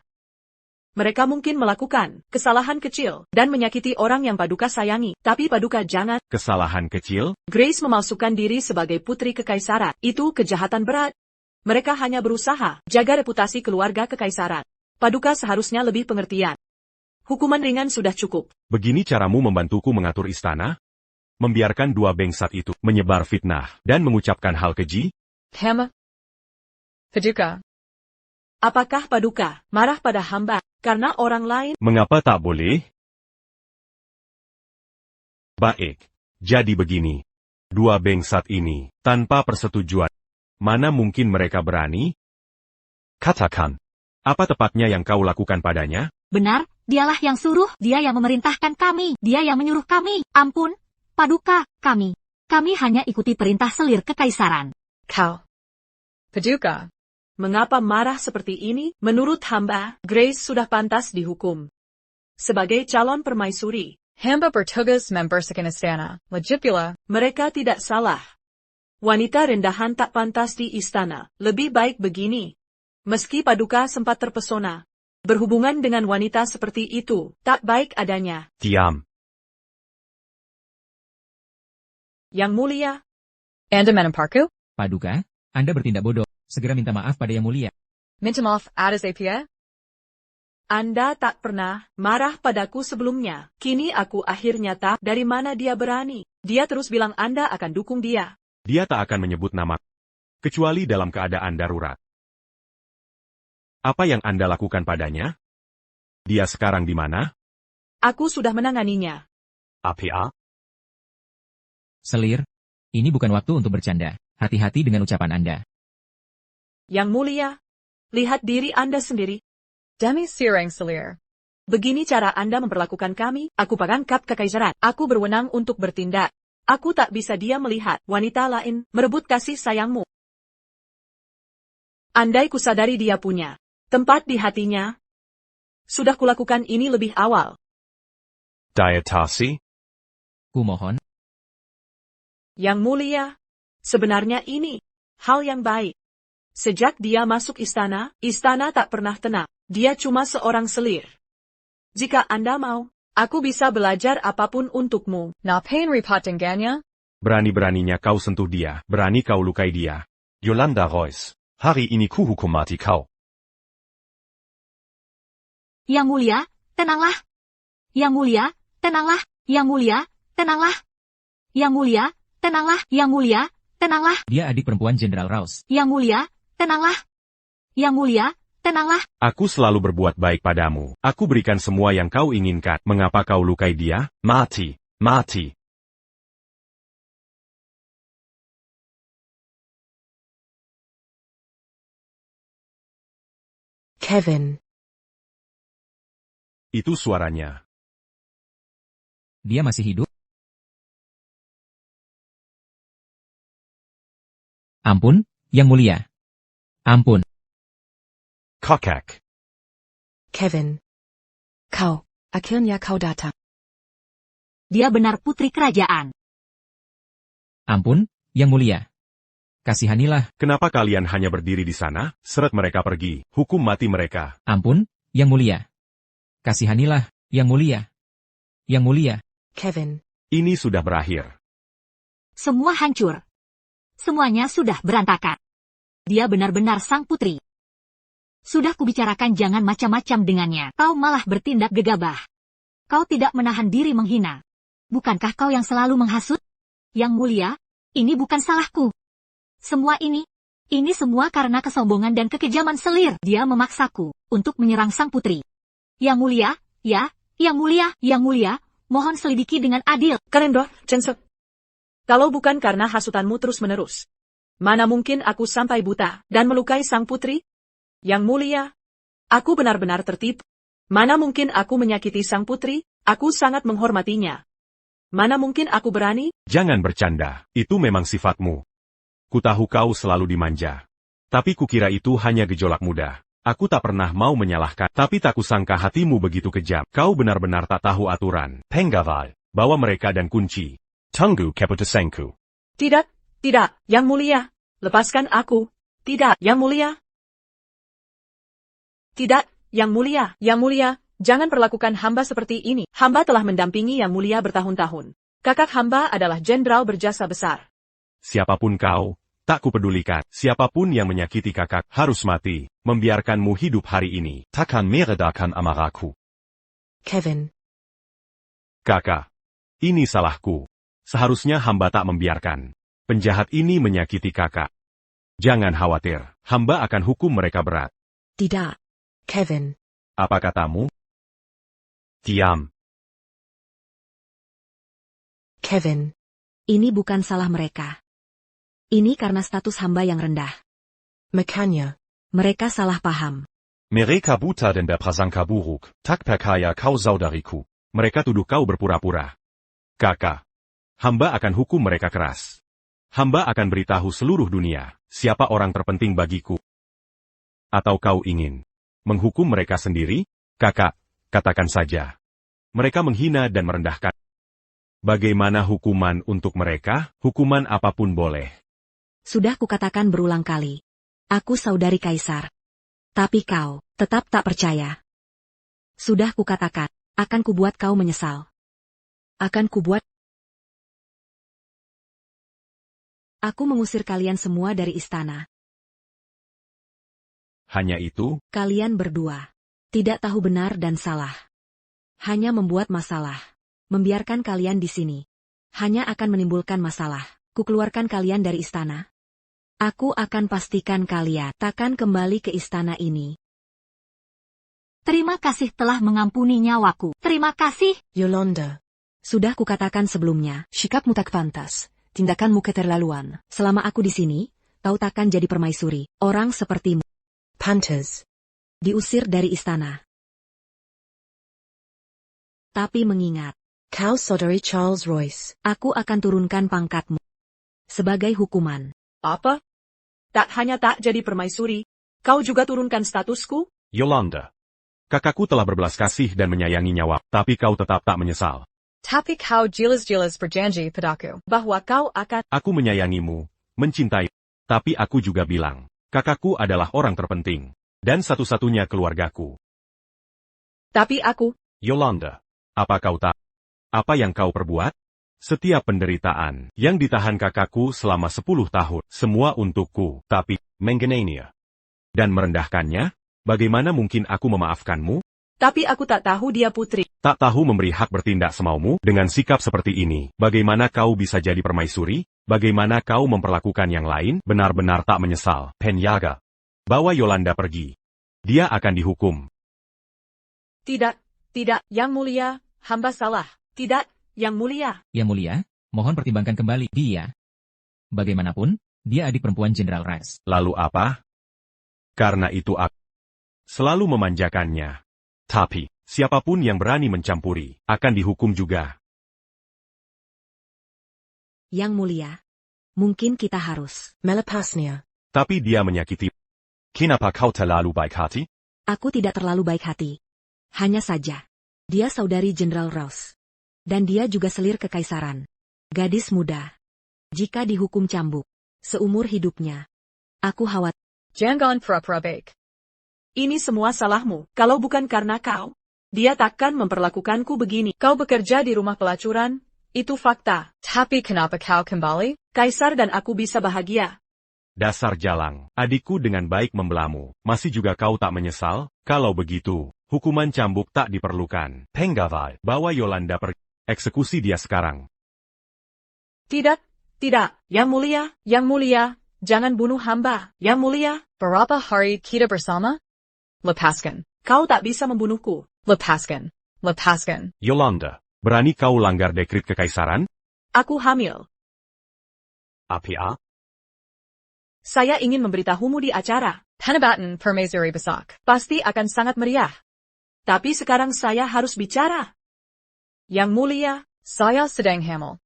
Mereka mungkin melakukan kesalahan kecil dan menyakiti orang yang Paduka sayangi. Tapi Paduka jangan. Kesalahan kecil? Grace memalsukan diri sebagai putri kekaisaran. Itu kejahatan berat. Mereka hanya berusaha jaga reputasi keluarga kekaisaran. Paduka seharusnya lebih pengertian. Hukuman ringan sudah cukup. Begini caramu membantuku mengatur istana? Membiarkan dua bengsat itu menyebar fitnah dan mengucapkan hal keji? Paduka. Apakah Paduka marah pada hamba karena orang lain? Mengapa tak boleh? Baik, jadi begini. Dua bengsat ini, tanpa persetujuan. Mana mungkin mereka berani? Katakan, apa tepatnya yang kau lakukan padanya? Benar, dialah yang suruh, dia yang memerintahkan kami, dia yang menyuruh kami. Ampun, Paduka, kami hanya ikuti perintah selir kekaisaran. Kau. Paduka. Mengapa marah seperti ini? Menurut hamba, Grace sudah pantas dihukum. Sebagai calon permaisuri, Hamba bertugas membersihkan istana, legit pula. Mereka tidak salah. Wanita rendahan tak pantas di istana. Lebih baik begini. Meski Paduka sempat terpesona, berhubungan dengan wanita seperti itu tak baik adanya. Diam. Yang Mulia, Anda menamparku? Paduka, Anda bertindak bodoh. Segera minta maaf pada Yang Mulia. Minta maaf atas apa? Anda tak pernah marah padaku sebelumnya. Kini aku akhirnya tahu dari mana dia berani. Dia terus bilang Anda akan dukung dia. Dia tak akan menyebut nama, kecuali dalam keadaan darurat. Apa yang Anda lakukan padanya? Dia sekarang di mana? Aku sudah menanganinya. APA? Selir, ini bukan waktu untuk bercanda. Hati-hati dengan ucapan Anda. Yang Mulia, lihat diri Anda sendiri. Demi Sirang Selir. Begini cara Anda memperlakukan kami. Aku pangkat kekaisaran. Aku berwenang untuk bertindak. Aku tak bisa diam melihat wanita lain merebut kasih sayangmu. Andai kusadari dia punya tempat di hatinya, sudah kulakukan ini lebih awal. Diatasi? Kumohon. Yang Mulia, sebenarnya ini hal yang baik. Sejak dia masuk istana tak pernah tenang. Dia cuma seorang selir. Jika Anda mau, aku bisa belajar apapun untukmu. Napain ripatinggannya? Berani-beraninya kau sentuh dia, berani kau lukai dia. Yolanda Royce, hari ini kuhukum mati kau. Yang Mulia, tenanglah. Yang Mulia, tenanglah. Yang Mulia, tenanglah. Yang Mulia, tenanglah. Yang Mulia, tenanglah. Dia adik perempuan Jenderal Rouse. Yang Mulia, tenanglah. Yang Mulia, tenanglah. Aku selalu berbuat baik padamu. Aku berikan semua yang kau inginkan. Mengapa kau lukai dia? Mati, mati. Kevin. Itu suaranya. Dia masih hidup? Ampun, Yang Mulia. Ampun. Kokak. Kevin. Akhirnya kau datang. Dia benar putri kerajaan. Ampun, Yang Mulia. Kasihanilah. Kenapa kalian hanya berdiri di sana? Seret mereka pergi. Hukum mati mereka. Ampun, Yang Mulia. Kasihanilah, Yang Mulia. Yang Mulia. Kevin. Ini sudah berakhir. Semua hancur. Semuanya sudah berantakan. Dia benar-benar sang putri. Sudah kubicarakan jangan macam-macam dengannya. Kau malah bertindak gegabah. Kau tidak menahan diri menghina. Bukankah kau yang selalu menghasut? Yang Mulia, ini bukan salahku. Semua ini semua karena kesombongan dan kekejaman selir. Dia memaksaku untuk menyerang sang putri. Yang Mulia, ya, Yang Mulia, Yang Mulia, mohon selidiki dengan adil. Karendor, Censok. Kalau bukan karena hasutanmu terus-menerus, mana mungkin aku sampai buta dan melukai sang putri? Yang Mulia, aku benar-benar tertipu. Mana mungkin aku menyakiti sang putri? Aku sangat menghormatinya. Mana mungkin aku berani? Jangan bercanda, itu memang sifatmu. Kutahu kau selalu dimanja. Tapi kukira itu hanya gejolak muda. Aku tak pernah mau menyalahkan, tapi tak kusangka hatimu begitu kejam. Kau benar-benar tak tahu aturan. Penggaval, Bawa mereka dan kunci. tunggu keputusanku. Tidak, Yang Mulia. Lepaskan aku. Tidak, Yang Mulia. Tidak, Yang Mulia. Yang Mulia, jangan perlakukan hamba seperti ini. Hamba telah mendampingi Yang Mulia bertahun-tahun. Kakak hamba adalah jenderal berjasa besar. Siapapun kau, tak kupedulikan. Siapapun yang menyakiti kakak harus mati. Membiarkanmu hidup hari ini. Takkan meredakan amarahku. Kevin. Kakak, ini salahku. Seharusnya hamba tak membiarkan penjahat ini menyakiti kakak. Jangan khawatir, hamba akan hukum mereka berat. Tidak. Kevin. Apa katamu? Diam. Kevin. Ini bukan salah mereka. Ini karena status hamba yang rendah. Makanya. Mereka salah paham. Mereka buta dan berprasangka buruk. Tak percaya kau saudariku. Mereka tuduh kau berpura-pura. Kakak, hamba akan hukum mereka keras. Hamba akan beritahu seluruh dunia, siapa orang terpenting bagiku. Atau kau ingin menghukum mereka sendiri? Kakak, katakan saja. Mereka menghina dan merendahkan. Bagaimana hukuman untuk mereka? Hukuman apapun boleh. Sudah kukatakan berulang kali. Aku saudari kaisar. Tapi kau tetap tak percaya. Sudah kukatakan, akan kubuat kau menyesal. Akan kubuat. Aku mengusir kalian semua dari istana. Hanya itu? Kalian berdua tidak tahu benar dan salah. Hanya membuat masalah. Membiarkan kalian di sini hanya akan menimbulkan masalah. Kukeluarkan kalian dari istana. Aku akan pastikan kalian takkan kembali ke istana ini. Terima kasih telah mengampuni nyawaku. Terima kasih. Yolanda. Sudah kukatakan sebelumnya. Sikapmu tak pantas. Tindakanmu keterlaluan. Selama aku di sini, kau takkan jadi permaisuri. Orang sepertimu. Pantas. Diusir dari istana. Tapi mengingat. Kau saudari Charles Royce. Aku akan turunkan pangkatmu. Sebagai hukuman. Apa? Tak hanya tak jadi permaisuri, kau juga turunkan statusku? Yolanda. Kakakku telah berbelas kasih dan menyayangi nyawa, tapi kau tetap tak menyesal. Tapi kau jelas-jelas berjanji padaku Bahwa kau akan... Aku menyayangimu, mencintai, tapi aku juga bilang, kakakku adalah orang terpenting, dan satu-satunya keluargaku. Tapi aku... Yolanda, apa kau tak? Apa yang kau perbuat? Setiap penderitaan yang ditahan kakakku selama 10 tahun, semua untukku, tapi, mengenainya. Dan merendahkannya? Bagaimana mungkin aku memaafkanmu? Tapi aku tak tahu dia putri. Tak tahu memberi hak bertindak semaumu dengan sikap seperti ini. Bagaimana kau bisa jadi permaisuri? Bagaimana kau memperlakukan yang lain? Benar-benar tak menyesal. Penjaga. Bawa Yolanda pergi. Dia akan dihukum. Tidak, Yang Mulia, hamba salah. Tidak, Yang Mulia. Yang Mulia, mohon pertimbangkan kembali dia. Bagaimanapun, dia adik perempuan Jenderal Rice. Lalu apa? Karena itu aku selalu memanjakannya. Tapi, siapapun yang berani mencampuri, akan dihukum juga. Yang Mulia, mungkin kita harus melepasnya. Tapi dia menyakiti. Kenapa kau terlalu baik hati? Aku tidak terlalu baik hati. Hanya saja, dia saudari Jenderal Rouse. Dan dia juga selir kekaisaran. Gadis muda. Jika dihukum cambuk, seumur hidupnya, aku khawatir. Jangan pura-pura baik. Ini semua salahmu. Kalau bukan karena kau, dia takkan memperlakukanku begini. Kau bekerja di rumah pelacuran, itu fakta. Tapi kenapa kau kembali? Kaisar dan aku bisa bahagia. Dasar jalang, adikku dengan baik membelamu. Masih juga kau tak menyesal? Kalau begitu, hukuman cambuk tak diperlukan. Penggawai, bawa Yolanda pergi. Eksekusi dia sekarang. Tidak, Yang Mulia, jangan bunuh hamba. Yang Mulia. Berapa hari kita bersama? Lepaskan. Kau tak bisa membunuhku. Lepaskan. Yolanda, berani kau langgar dekrit kekaisaran? Aku hamil. Apa? Saya ingin memberitahumu di acara. Penobatan permaisuri besar. Pasti akan sangat meriah. Tapi sekarang saya harus bicara. Yang Mulia, Saya sedang hamil.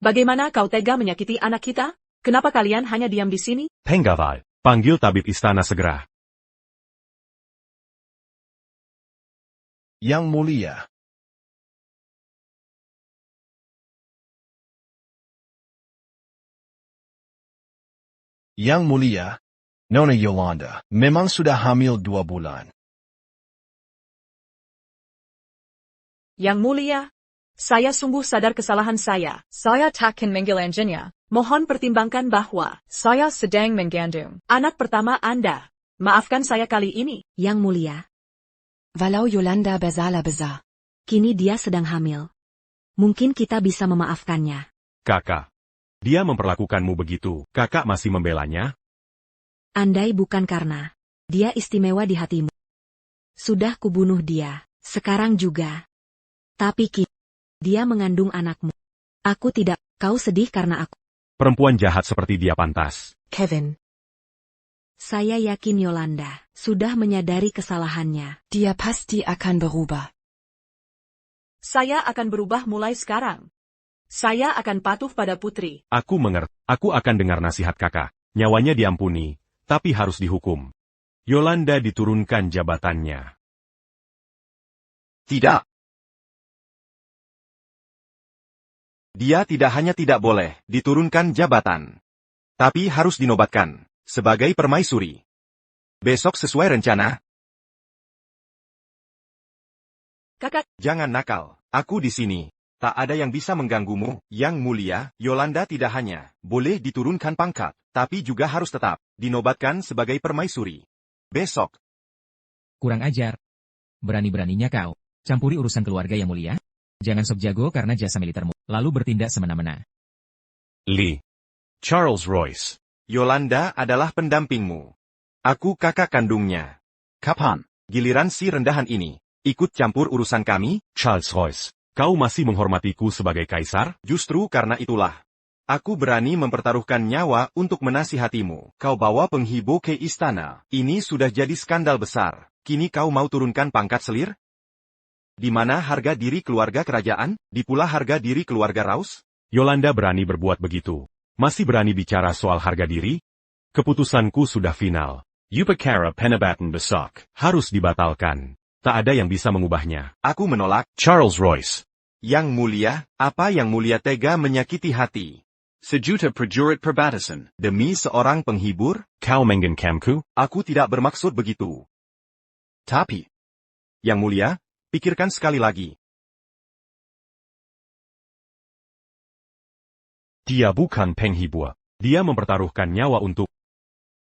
bagaimana kau tega menyakiti anak kita? Kenapa kalian hanya diam di sini? Penggawai, panggil tabib istana segera. Yang Mulia. Yang Mulia, Nona Yolanda, memang sudah hamil 2 bulan. Yang Mulia, saya sungguh sadar kesalahan saya. Saya takkan menggelanjanya. Mohon pertimbangkan bahwa Saya sedang mengandung anak pertama Anda. Maafkan saya kali ini. Yang Mulia, Walau Yolanda bersalah besar. kini dia sedang hamil. Mungkin kita bisa memaafkannya. Kakak. Dia memperlakukanmu begitu, kakak masih membelanya? Andai bukan karena dia istimewa di hatimu. Sudah kubunuh dia, sekarang juga. Tapi kini, dia mengandung anakmu. Aku tidak, kau sedih karena aku. Perempuan jahat seperti dia pantas. Kevin. Saya yakin Yolanda sudah menyadari kesalahannya. Dia pasti akan berubah. Saya akan berubah mulai sekarang. Saya akan patuh pada putri. Aku mengerti. Aku akan dengar nasihat kakak. Nyawanya diampuni, tapi harus dihukum. Yolanda diturunkan jabatannya. Tidak. Dia tidak hanya tidak boleh diturunkan jabatan, tapi harus dinobatkan sebagai permaisuri. Besok sesuai rencana. Kakak, Jangan nakal. Aku di sini. Tak ada yang bisa mengganggumu, Yang Mulia. Yolanda tidak hanya boleh diturunkan pangkat, tapi juga harus tetap dinobatkan sebagai permaisuri. Besok. Kurang ajar. Berani-beraninya kau campuri urusan keluarga Yang Mulia? Jangan sok jago karena jasa militermu, lalu bertindak semena-mena. Lee. Charles Royce. Yolanda adalah pendampingmu. Aku kakak kandungnya. Kapan? Giliran si rendahan ini ikut campur urusan kami? Charles Royce. Kau masih menghormatiku sebagai kaisar? Justru karena itulah. Aku berani mempertaruhkan nyawa untuk menasihatimu. Kau bawa penghibur ke istana. Ini sudah jadi skandal besar. Kini kau mau turunkan pangkat selir? Di mana harga diri keluarga kerajaan? Di pula harga diri keluarga Raus? Yolanda berani berbuat begitu. Masih berani bicara soal harga diri? Keputusanku sudah final. Upacara Penobatan Besok harus dibatalkan. Tak ada yang bisa mengubahnya. Aku menolak. Charles Royce. Yang Mulia, apa Yang Mulia tega menyakiti hati? Sejuta prajurit perbatasan. Demi seorang penghibur? Kau menggenkamku? Aku tidak bermaksud begitu. Tapi, Yang Mulia, pikirkan sekali lagi. Dia bukan penghibur. Dia mempertaruhkan nyawa untuk...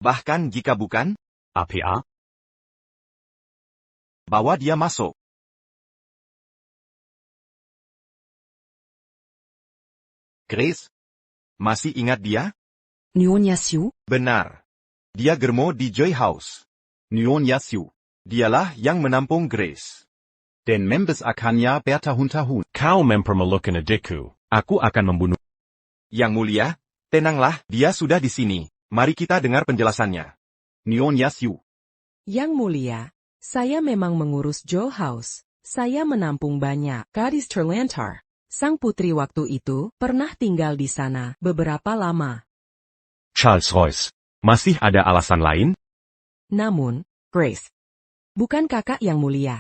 Bahkan jika bukan, APA? bawa dia masuk. Grace? Masih ingat dia? Nyonya Siu? Benar. Dia germo di Joy House. Nyonya Siu. Dialah yang menampung Grace. Den members akannya bertahun-tahun. Kau mempermalukan adikku. Aku akan membunuh... Yang Mulia, tenanglah, dia sudah di sini. Mari kita dengar penjelasannya. Nyonya Siu. Yang Mulia, saya memang mengurus Joe House. Saya menampung banyak gadis terlantar. Sang putri waktu itu pernah tinggal di sana beberapa lama. Charles Royce. Masih ada alasan lain? Namun, Grace, bukan kakak Yang Mulia.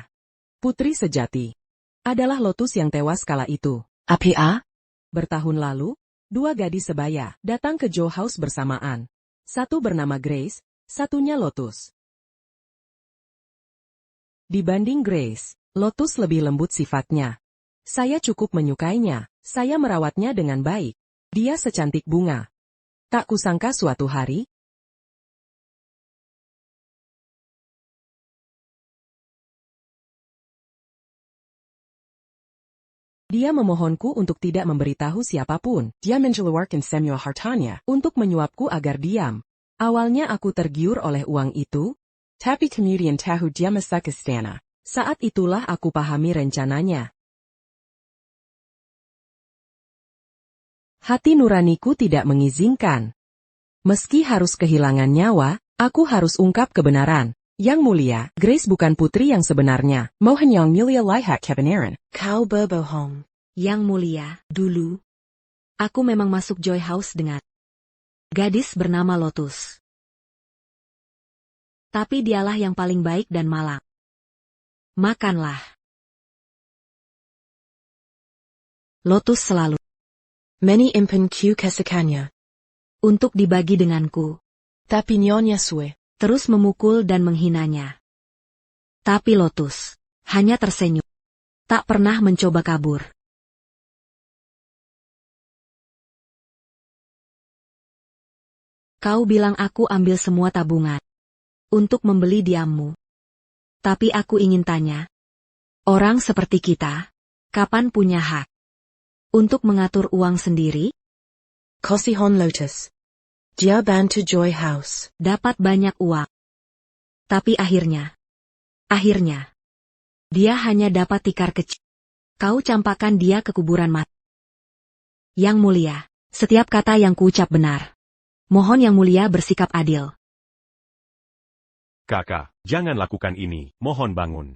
Putri sejati adalah Lotus yang tewas kala itu. APA? Bertahun lalu, 2 gadis sebaya datang ke Joe House bersamaan. Satu bernama Grace, satunya Lotus. Dibanding Grace, Lotus lebih lembut sifatnya. Saya cukup menyukainya, saya merawatnya dengan baik. Dia secantik bunga. Tak kusangka suatu hari, dia memohonku untuk tidak memberitahu siapapun. Dia mengeluarkan semua hartanya untuk menyuapku agar diam. Awalnya aku tergiur oleh uang itu, tapi kemudian tahu dia masak istana. Saat itulah aku pahami rencananya. Hati nuraniku tidak mengizinkan. Meski harus kehilangan nyawa, aku harus ungkap kebenaran. Yang Mulia, Grace bukan putri yang sebenarnya. Mohon Yang Mulia lihat kebenaran. Kau berbohong. Yang Mulia, dulu, aku memang masuk Joy House dengan gadis bernama Lotus. Tapi dialah yang paling baik dan malang. Makanlah. Lotus selalu Many impen Q kesukannya. untuk dibagi denganku, Tapi Nyonya Sue. terus memukul dan menghinanya. Tapi Lotus hanya tersenyum. Tak pernah mencoba kabur. Kau bilang aku ambil semua tabungan untuk membeli diammu. Tapi aku ingin tanya, orang seperti kita, kapan punya hak untuk mengatur uang sendiri? Kosihon Lotus. Dia bantu Joy House. Dapat banyak uang. Tapi akhirnya, dia hanya dapat tikar kecil. Kau campakkan dia ke kuburan mati. Yang Mulia, setiap kata yang kuucap benar. Mohon Yang Mulia bersikap adil. Kakak, jangan lakukan ini. Mohon bangun.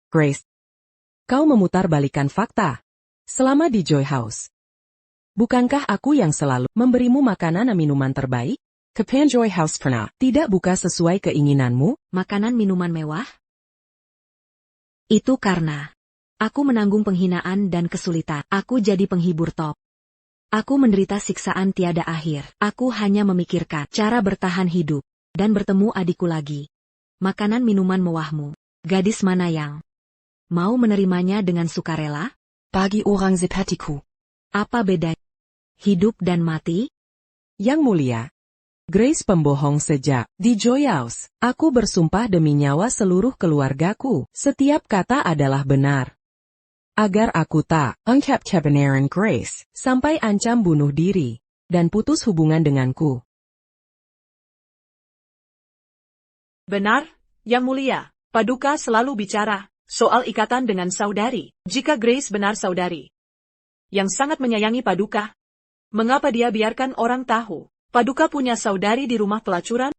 Grace, kau memutarbalikan fakta. Selama di Joy House, bukankah aku yang selalu memberimu makanan dan minuman terbaik? Kapan Joy House pernah tidak buka sesuai keinginanmu? Makanan minuman mewah? Itu karena aku menanggung penghinaan dan kesulitan. Aku jadi penghibur top. Aku menderita siksaan tiada akhir. Aku hanya memikirkan cara bertahan hidup dan bertemu adikku lagi. Makanan minuman mewahmu. Gadis mana yang mau menerimanya dengan sukarela? Bagi orang sepertiku. Apa bedanya hidup dan mati? Yang Mulia, Grace pembohong sejak di Joy House. Aku bersumpah demi nyawa seluruh keluargaku, setiap kata adalah benar. Agar aku tak kebenaran Grace, sampai ancam bunuh diri, dan putus hubungan denganku. Benar, Yang Mulia. Paduka selalu bicara soal ikatan dengan saudari. Jika Grace benar saudari yang sangat menyayangi Paduka, mengapa dia biarkan orang tahu Paduka punya saudari di rumah pelacuran?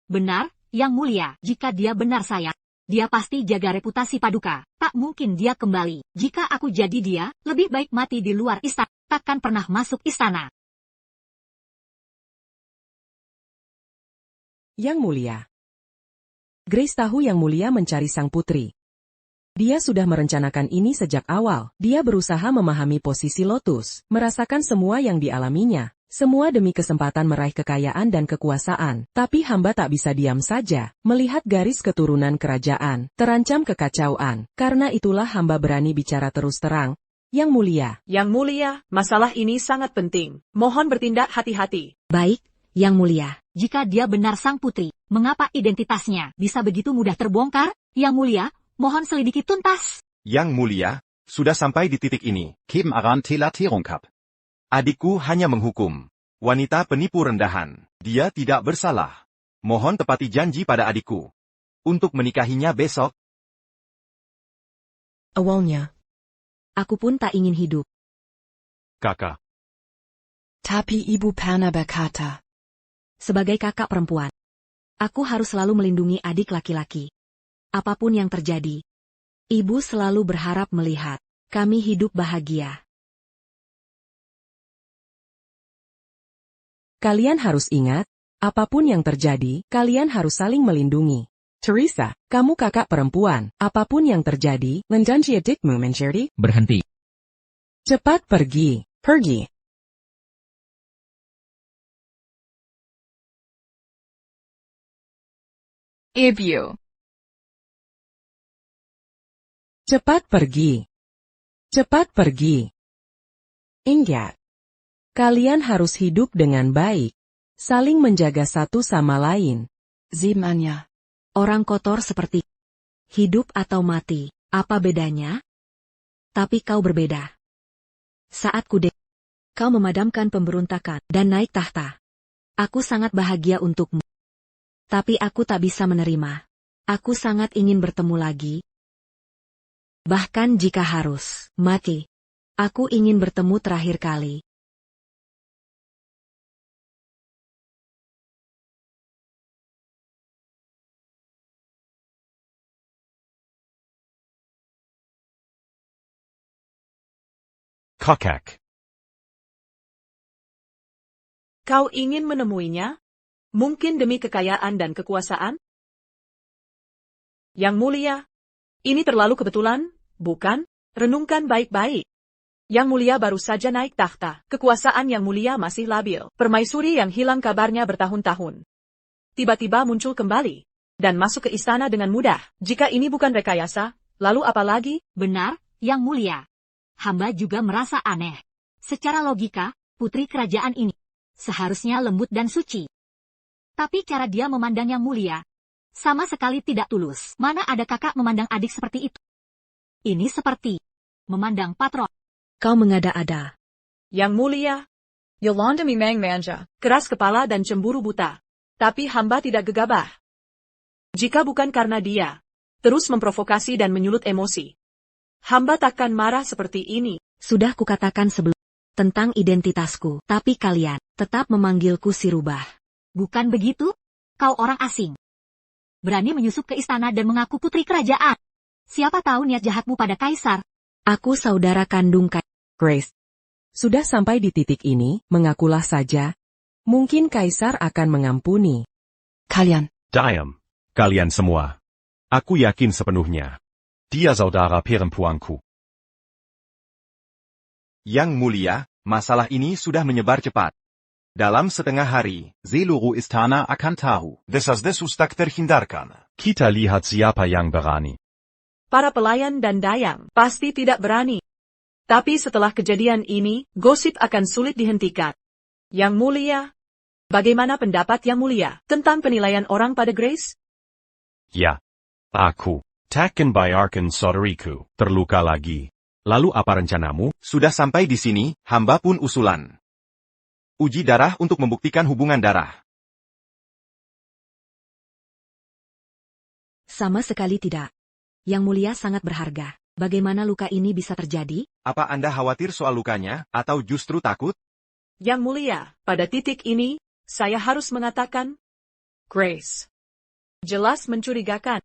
Benar, Yang Mulia. Jika dia benar sayang, dia pasti jaga reputasi Paduka. Tak mungkin dia kembali. Jika aku jadi dia, lebih baik mati di luar istana. Takkan pernah masuk istana. Yang Mulia, Grace tahu Yang Mulia mencari sang putri. Dia sudah merencanakan ini sejak awal. Dia berusaha memahami posisi Lotus, merasakan semua yang dialaminya. Semua demi kesempatan meraih kekayaan dan kekuasaan. Tapi hamba tak bisa diam saja, melihat garis keturunan kerajaan terancam kekacauan. Karena itulah hamba berani bicara terus terang. Yang Mulia. Yang Mulia, masalah ini sangat penting. Mohon bertindak hati-hati. Baik, Yang Mulia. Jika dia benar sang putri, mengapa identitasnya bisa begitu mudah terbongkar? Yang Mulia, mohon selidiki tuntas. Yang Mulia, sudah sampai di titik ini. Kim aran telatierung kap. Adikku hanya menghukum wanita penipu rendahan. Dia tidak bersalah. Mohon tepati janji pada adikku untuk menikahinya besok. Awalnya. Aku pun tak ingin hidup. Kakak. Tapi ibu pernah berkata. Sebagai kakak perempuan, aku harus selalu melindungi adik laki-laki. Apapun yang terjadi, ibu selalu berharap melihat kami hidup bahagia. Kalian harus ingat, apapun yang terjadi, kalian harus saling melindungi. Teresa, kamu kakak perempuan, apapun yang terjadi, menjanji adikmu menjadi. Berhenti. Cepat pergi, pergi. Ibu. Cepat pergi. Cepat pergi. Ingat. Kalian harus hidup dengan baik. Saling menjaga satu sama lain. Sebenarnya. Orang kotor seperti hidup atau mati, apa bedanya? Tapi kau berbeda. Saat kau memadamkan pemberontakan dan naik tahta. Aku sangat bahagia untukmu. Tapi aku tak bisa menerima. Aku sangat ingin bertemu lagi. Bahkan jika harus mati. Aku ingin bertemu terakhir kali. Kokak. Kau ingin menemuinya? Mungkin demi kekayaan dan kekuasaan? Yang Mulia, ini terlalu kebetulan, bukan? Renungkan baik-baik. Yang Mulia baru saja naik tahta. Kekuasaan Yang Mulia masih labil. Permaisuri yang hilang kabarnya bertahun-tahun tiba-tiba muncul kembali dan masuk ke istana dengan mudah. Jika ini bukan rekayasa, lalu apa lagi? Benar, Yang Mulia. Hamba juga merasa aneh. Secara logika, putri kerajaan ini seharusnya lembut dan suci. Tapi cara dia memandang Yang Mulia sama sekali tidak tulus. Mana ada kakak memandang adik seperti itu? Ini seperti memandang patron. Kau mengada-ada. Yang Mulia, Yolanda memang manja. keras kepala dan cemburu buta. Tapi hamba tidak gegabah. Jika bukan karena dia terus memprovokasi dan menyulut emosi, hamba takkan marah seperti ini. Sudah kukatakan sebelum tentang identitasku, tapi kalian tetap memanggilku si rubah. Bukan begitu? Kau orang asing. Berani menyusup ke istana dan mengaku putri kerajaan. Siapa tahu niat jahatmu pada kaisar? Aku saudara kandung Grace. Sudah sampai di titik ini, mengakulah saja. Mungkin kaisar akan mengampuni. Kalian. Diam. Kalian semua. Aku yakin sepenuhnya. Dia saudara perempuanku. Yang Mulia, masalah ini sudah menyebar cepat. Dalam setengah hari, Seluruh istana akan tahu. Desas-desus tak terhindarkan. Kita lihat siapa yang berani. Para pelayan dan dayang pasti tidak berani. Tapi setelah kejadian ini, gosip akan sulit dihentikan. Yang Mulia, bagaimana pendapat Yang Mulia tentang penilaian orang pada Grace? Ya. Aku, taken by Arkan saudariku, terluka lagi. Lalu apa rencanamu? Sudah sampai di sini, hamba pun usulan. Uji darah untuk membuktikan hubungan darah. Sama sekali tidak. Yang Mulia sangat berharga. Bagaimana luka ini bisa terjadi? Apa Anda khawatir soal lukanya, atau justru takut? Yang Mulia, pada titik ini, saya harus mengatakan, Grace jelas mencurigakan.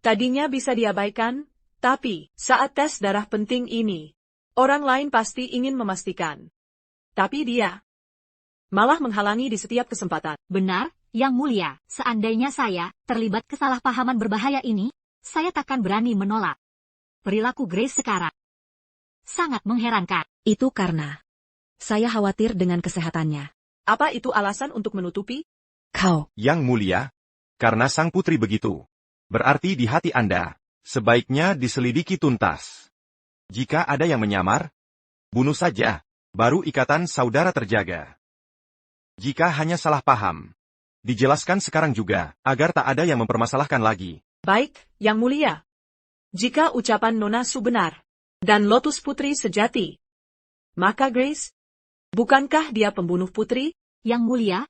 Tadinya bisa diabaikan, tapi saat tes darah penting ini, orang lain pasti ingin memastikan. Tapi dia malah menghalangi di setiap kesempatan. Benar, Yang Mulia, seandainya saya terlibat kesalahpahaman berbahaya ini, saya takkan berani menolak. Perilaku Grace sekarang sangat mengherankan. Itu karena saya khawatir dengan kesehatannya. Apa itu alasan untuk menutupi? Kau. Yang Mulia, karena sang putri begitu. Berarti di hati Anda, sebaiknya diselidiki tuntas. Jika ada yang menyamar, bunuh saja, baru ikatan saudara terjaga. Jika hanya salah paham, dijelaskan sekarang juga, agar tak ada yang mempermasalahkan lagi. Baik, Yang Mulia. Jika ucapan Nona Su benar, dan Lotus Putri sejati, maka Grace, bukankah dia pembunuh putri? Yang Mulia,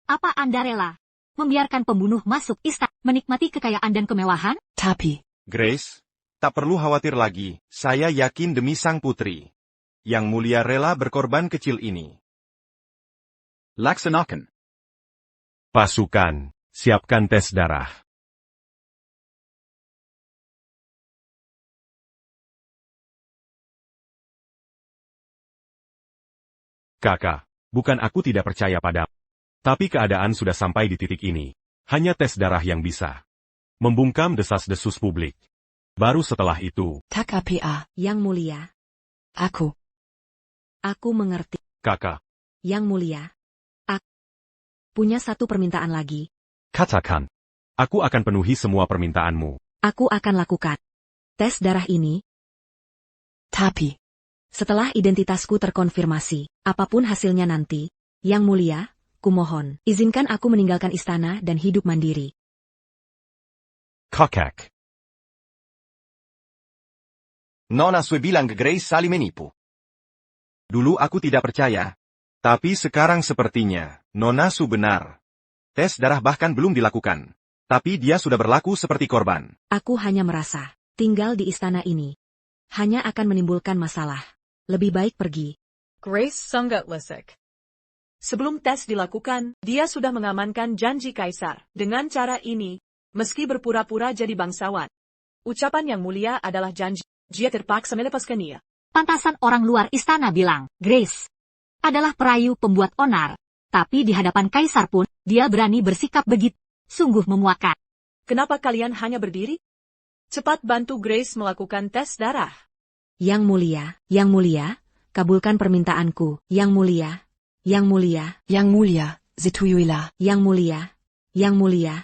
apa Anda rela membiarkan pembunuh masuk istana, menikmati kekayaan dan kemewahan? Tapi. Grace, tak perlu khawatir lagi, saya yakin demi sang putri. Yang Mulia rela berkorban kecil ini. Laksanakan. Pasukan, siapkan tes darah. Kakak, bukan aku tidak percaya padamu. Tapi keadaan sudah sampai di titik ini. Hanya tes darah yang bisa membungkam desas-desus publik. Baru setelah itu, Tak apa. Yang Mulia. Aku. Aku mengerti. Kakak, Yang Mulia. Aku punya satu permintaan lagi. katakan. Aku akan penuhi semua permintaanmu. Aku akan lakukan tes darah ini. Tapi. Setelah identitasku terkonfirmasi, apapun hasilnya nanti, Yang Mulia, kumohon, izinkan aku meninggalkan istana dan hidup mandiri. Kakak. Nona Sue bilang ke Grace saling menipu. Dulu aku tidak percaya. Tapi sekarang sepertinya, Nona Su benar. Tes darah bahkan belum dilakukan. Tapi dia sudah berlaku seperti korban. Aku hanya merasa, tinggal di istana ini hanya akan menimbulkan masalah. Lebih baik pergi. Grace sangat licik. Sebelum tes dilakukan, dia sudah mengamankan janji kaisar. Dengan cara ini, meski berpura-pura jadi bangsawan, ucapan Yang Mulia adalah janji. Dia terpaksa melepaskannya. Pantasan orang luar istana bilang, Grace adalah perayu pembuat onar. Tapi di hadapan kaisar pun, dia berani bersikap begitu. Sungguh memuakkan. Kenapa kalian hanya berdiri? Cepat bantu Grace melakukan tes darah. Yang Mulia, kabulkan permintaanku. Yang Mulia, Yang Mulia, Yang Mulia, Setujuilah. Yang Mulia, Yang Mulia.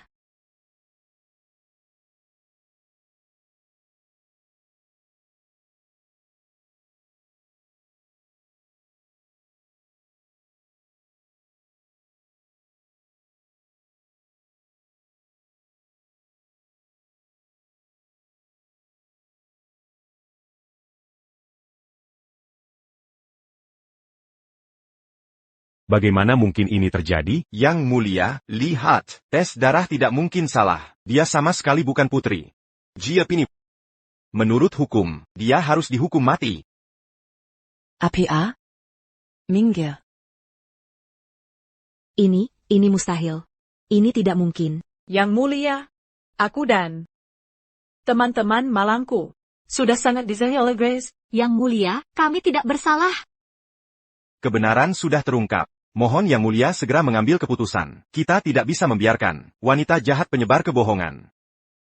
Bagaimana mungkin ini terjadi? Yang Mulia, lihat, tes darah tidak mungkin salah. Dia sama sekali bukan putri. Jia Pini. Menurut hukum, dia harus dihukum mati. APA? Minggir. Ini mustahil. Ini tidak mungkin. Yang Mulia, aku dan teman-teman malangku sudah sangat disayang oleh Grace. Yang Mulia, kami tidak bersalah. Kebenaran sudah terungkap. Mohon Yang Mulia segera mengambil keputusan. Kita tidak bisa membiarkan wanita jahat penyebar kebohongan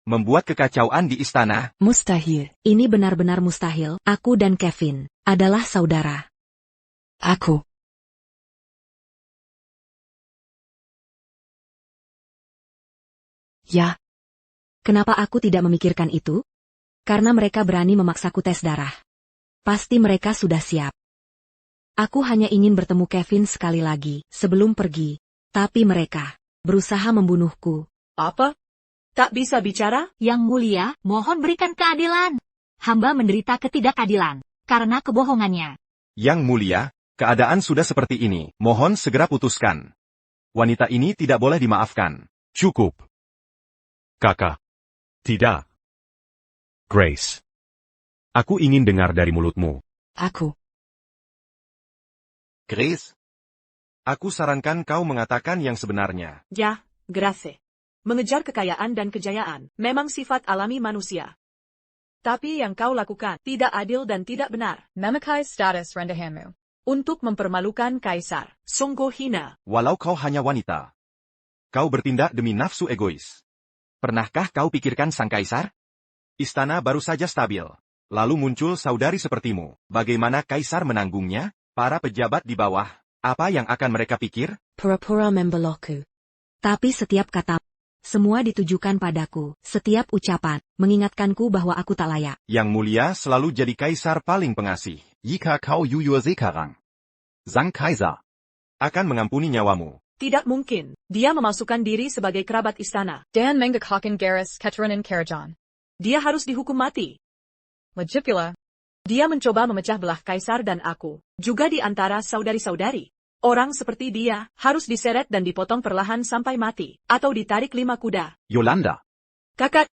membuat kekacauan di istana. Mustahil. Ini benar-benar mustahil. Aku dan Kevin adalah saudara. Aku. Ya. Kenapa aku tidak memikirkan itu? Karena mereka berani memaksaku tes darah. Pasti mereka sudah siap. Aku hanya ingin bertemu Kevin sekali lagi sebelum pergi. Tapi mereka berusaha membunuhku. Apa? Tak bisa bicara? Yang Mulia, mohon berikan keadilan. Hamba menderita ketidakadilan karena kebohongannya. Yang Mulia, keadaan sudah seperti ini. Mohon segera putuskan. Wanita ini tidak boleh dimaafkan. Cukup. Kakak. Tidak. Grace. Aku ingin dengar dari mulutmu. Aku. Grace. Aku sarankan kau mengatakan yang sebenarnya. Ya, Grace. Mengejar kekayaan dan kejayaan memang sifat alami manusia. Tapi yang kau lakukan tidak adil dan tidak benar. Memakai status rendahanmu Untuk mempermalukan kaisar, sungguh hina. Walau kau hanya wanita. Kau bertindak demi nafsu egois. Pernahkah kau pikirkan sang kaisar? Istana baru saja stabil. Lalu muncul saudari sepertimu. Bagaimana kaisar menanggungnya? Para pejabat di bawah, apa yang akan mereka pikir? Pura-pura membelokku. Tapi setiap kata, semua ditujukan padaku. Setiap ucapan, mengingatkanku bahwa aku tak layak. Yang Mulia selalu jadi kaisar paling pengasih. Jika kau jujur sekarang, Sang Kaiser akan mengampuni nyawamu. Tidak mungkin. Dia memasukkan diri sebagai kerabat istana. Dan Mengakakan Garis Keturunan Karajan. Dia harus dihukum mati. Legipula. Dia mencoba memecah belah kaisar dan aku, juga di antara saudari-saudari. Orang seperti dia harus diseret dan dipotong perlahan sampai mati, atau ditarik 5 kuda. Yolanda. Kakak,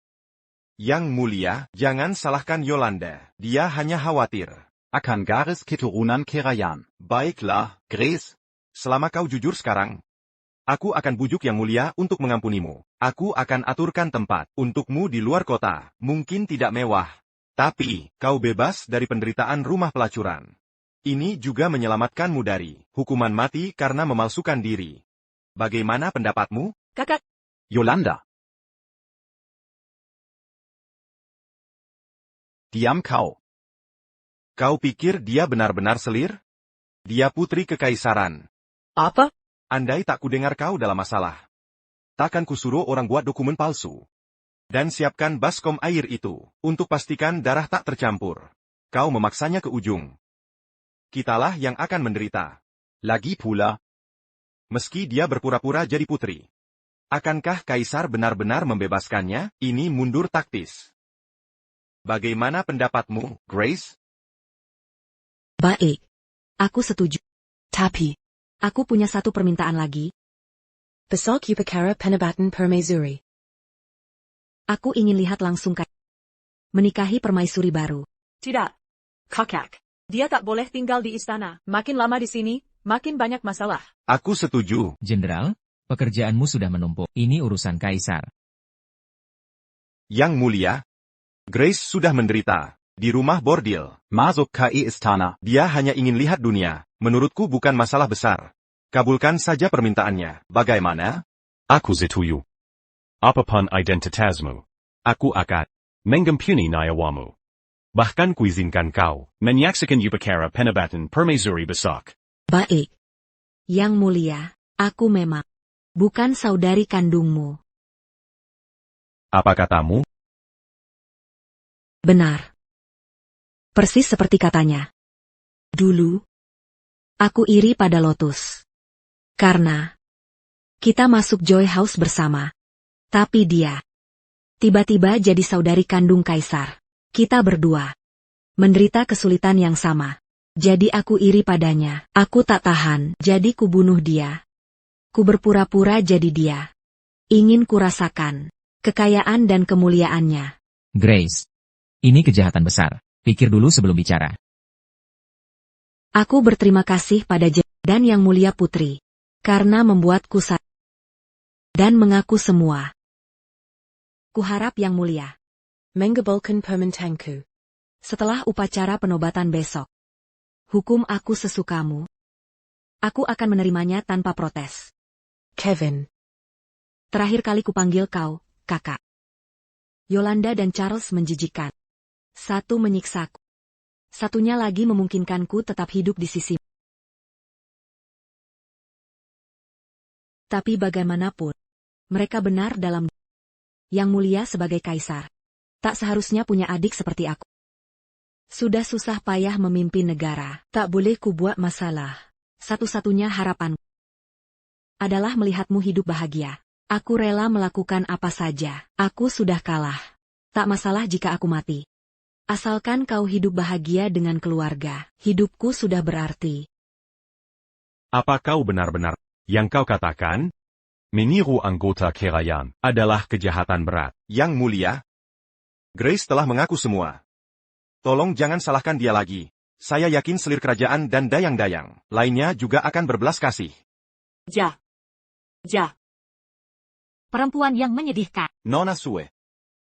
Yang Mulia, jangan salahkan Yolanda. Dia hanya khawatir. Akan Garis Keturunan Karajan. Baiklah, Grace. Selama kau jujur sekarang, aku akan bujuk Yang Mulia untuk mengampunimu. Aku akan aturkan tempat untukmu di luar kota. Mungkin tidak mewah, tapi kau bebas dari penderitaan rumah pelacuran. Ini juga menyelamatkanmu dari hukuman mati karena memalsukan diri. Bagaimana pendapatmu? kakak, Yolanda. Diam kau. Kau pikir dia benar-benar selir? Dia putri kekaisaran. apa? Andai tak kudengar kau dalam masalah, takkan kusuruh orang buat dokumen palsu. Dan siapkan baskom air itu, untuk pastikan darah tak tercampur. Kau memaksanya ke ujung. Kitalah yang akan menderita. Lagi pula, Meski dia berpura-pura jadi putri. Akankah kaisar benar-benar membebaskannya? Ini mundur taktis. Bagaimana pendapatmu, Grace? Baik. Aku setuju. Tapi. Aku punya satu permintaan lagi. Besok upacara penobatan permaisuri. Aku ingin lihat langsung menikahi permaisuri baru. Tidak. Kakak, dia tak boleh tinggal di istana. Makin lama di sini, makin banyak masalah. Aku setuju. Jenderal, pekerjaanmu sudah menumpuk. Ini urusan kaisar. Yang Mulia, Grace sudah menderita. Di rumah bordil. masuk ke istana. Dia hanya ingin lihat dunia. Menurutku bukan masalah besar. Kabulkan saja permintaannya. Bagaimana? Aku setuju. Apapun identitasmu, aku akan mengampuni nyawamu. Bahkan kuizinkan kau menyaksikan upacara penobatan permaisuri besok. Baik. Yang Mulia, aku memang bukan saudari kandungmu. Apa katamu? Benar. Persis seperti katanya. Dulu, aku iri pada Lotus. Karena kita masuk Joy House bersama. Tapi dia tiba-tiba jadi saudari kandung kaisar. Kita berdua menderita kesulitan yang sama. Jadi aku iri padanya. Aku tak tahan, jadi ku bunuh dia. Ku berpura-pura jadi dia. Ingin ku rasakan kekayaan dan kemuliaannya. Grace. Ini kejahatan besar. Pikir dulu sebelum bicara. Aku berterima kasih pada dan Yang Mulia Putri. Karena membuatku sadar. Dan mengaku semua. Kuharap Yang Mulia. Mengabolkan permintaanku. Setelah upacara penobatan besok. Hukum aku sesukamu. Aku akan menerimanya tanpa protes. Kevin. Terakhir kali kupanggil kau, kakak. Yolanda dan Charles menjijikan. Satu menyiksaku. Satunya lagi memungkinkanku tetap hidup di sisi. Tapi bagaimanapun, mereka benar dalam Yang Mulia sebagai kaisar. Tak seharusnya punya adik seperti aku. Sudah susah payah memimpin negara, tak boleh ku buat masalah. Satu-satunya harapan adalah melihatmu hidup bahagia. Aku rela melakukan apa saja. Aku sudah kalah. Tak masalah jika aku mati. Asalkan kau hidup bahagia dengan keluarga, hidupku sudah berarti. Apa kau benar-benar yang kau katakan? Meniru anggota kerajaan adalah kejahatan berat. Yang Mulia, Grace telah mengaku semua. Tolong jangan salahkan dia lagi. Saya yakin selir kerajaan dan dayang-dayang lainnya juga akan berbelas kasih. Ja. Perempuan yang menyedihkan. Nona Sue.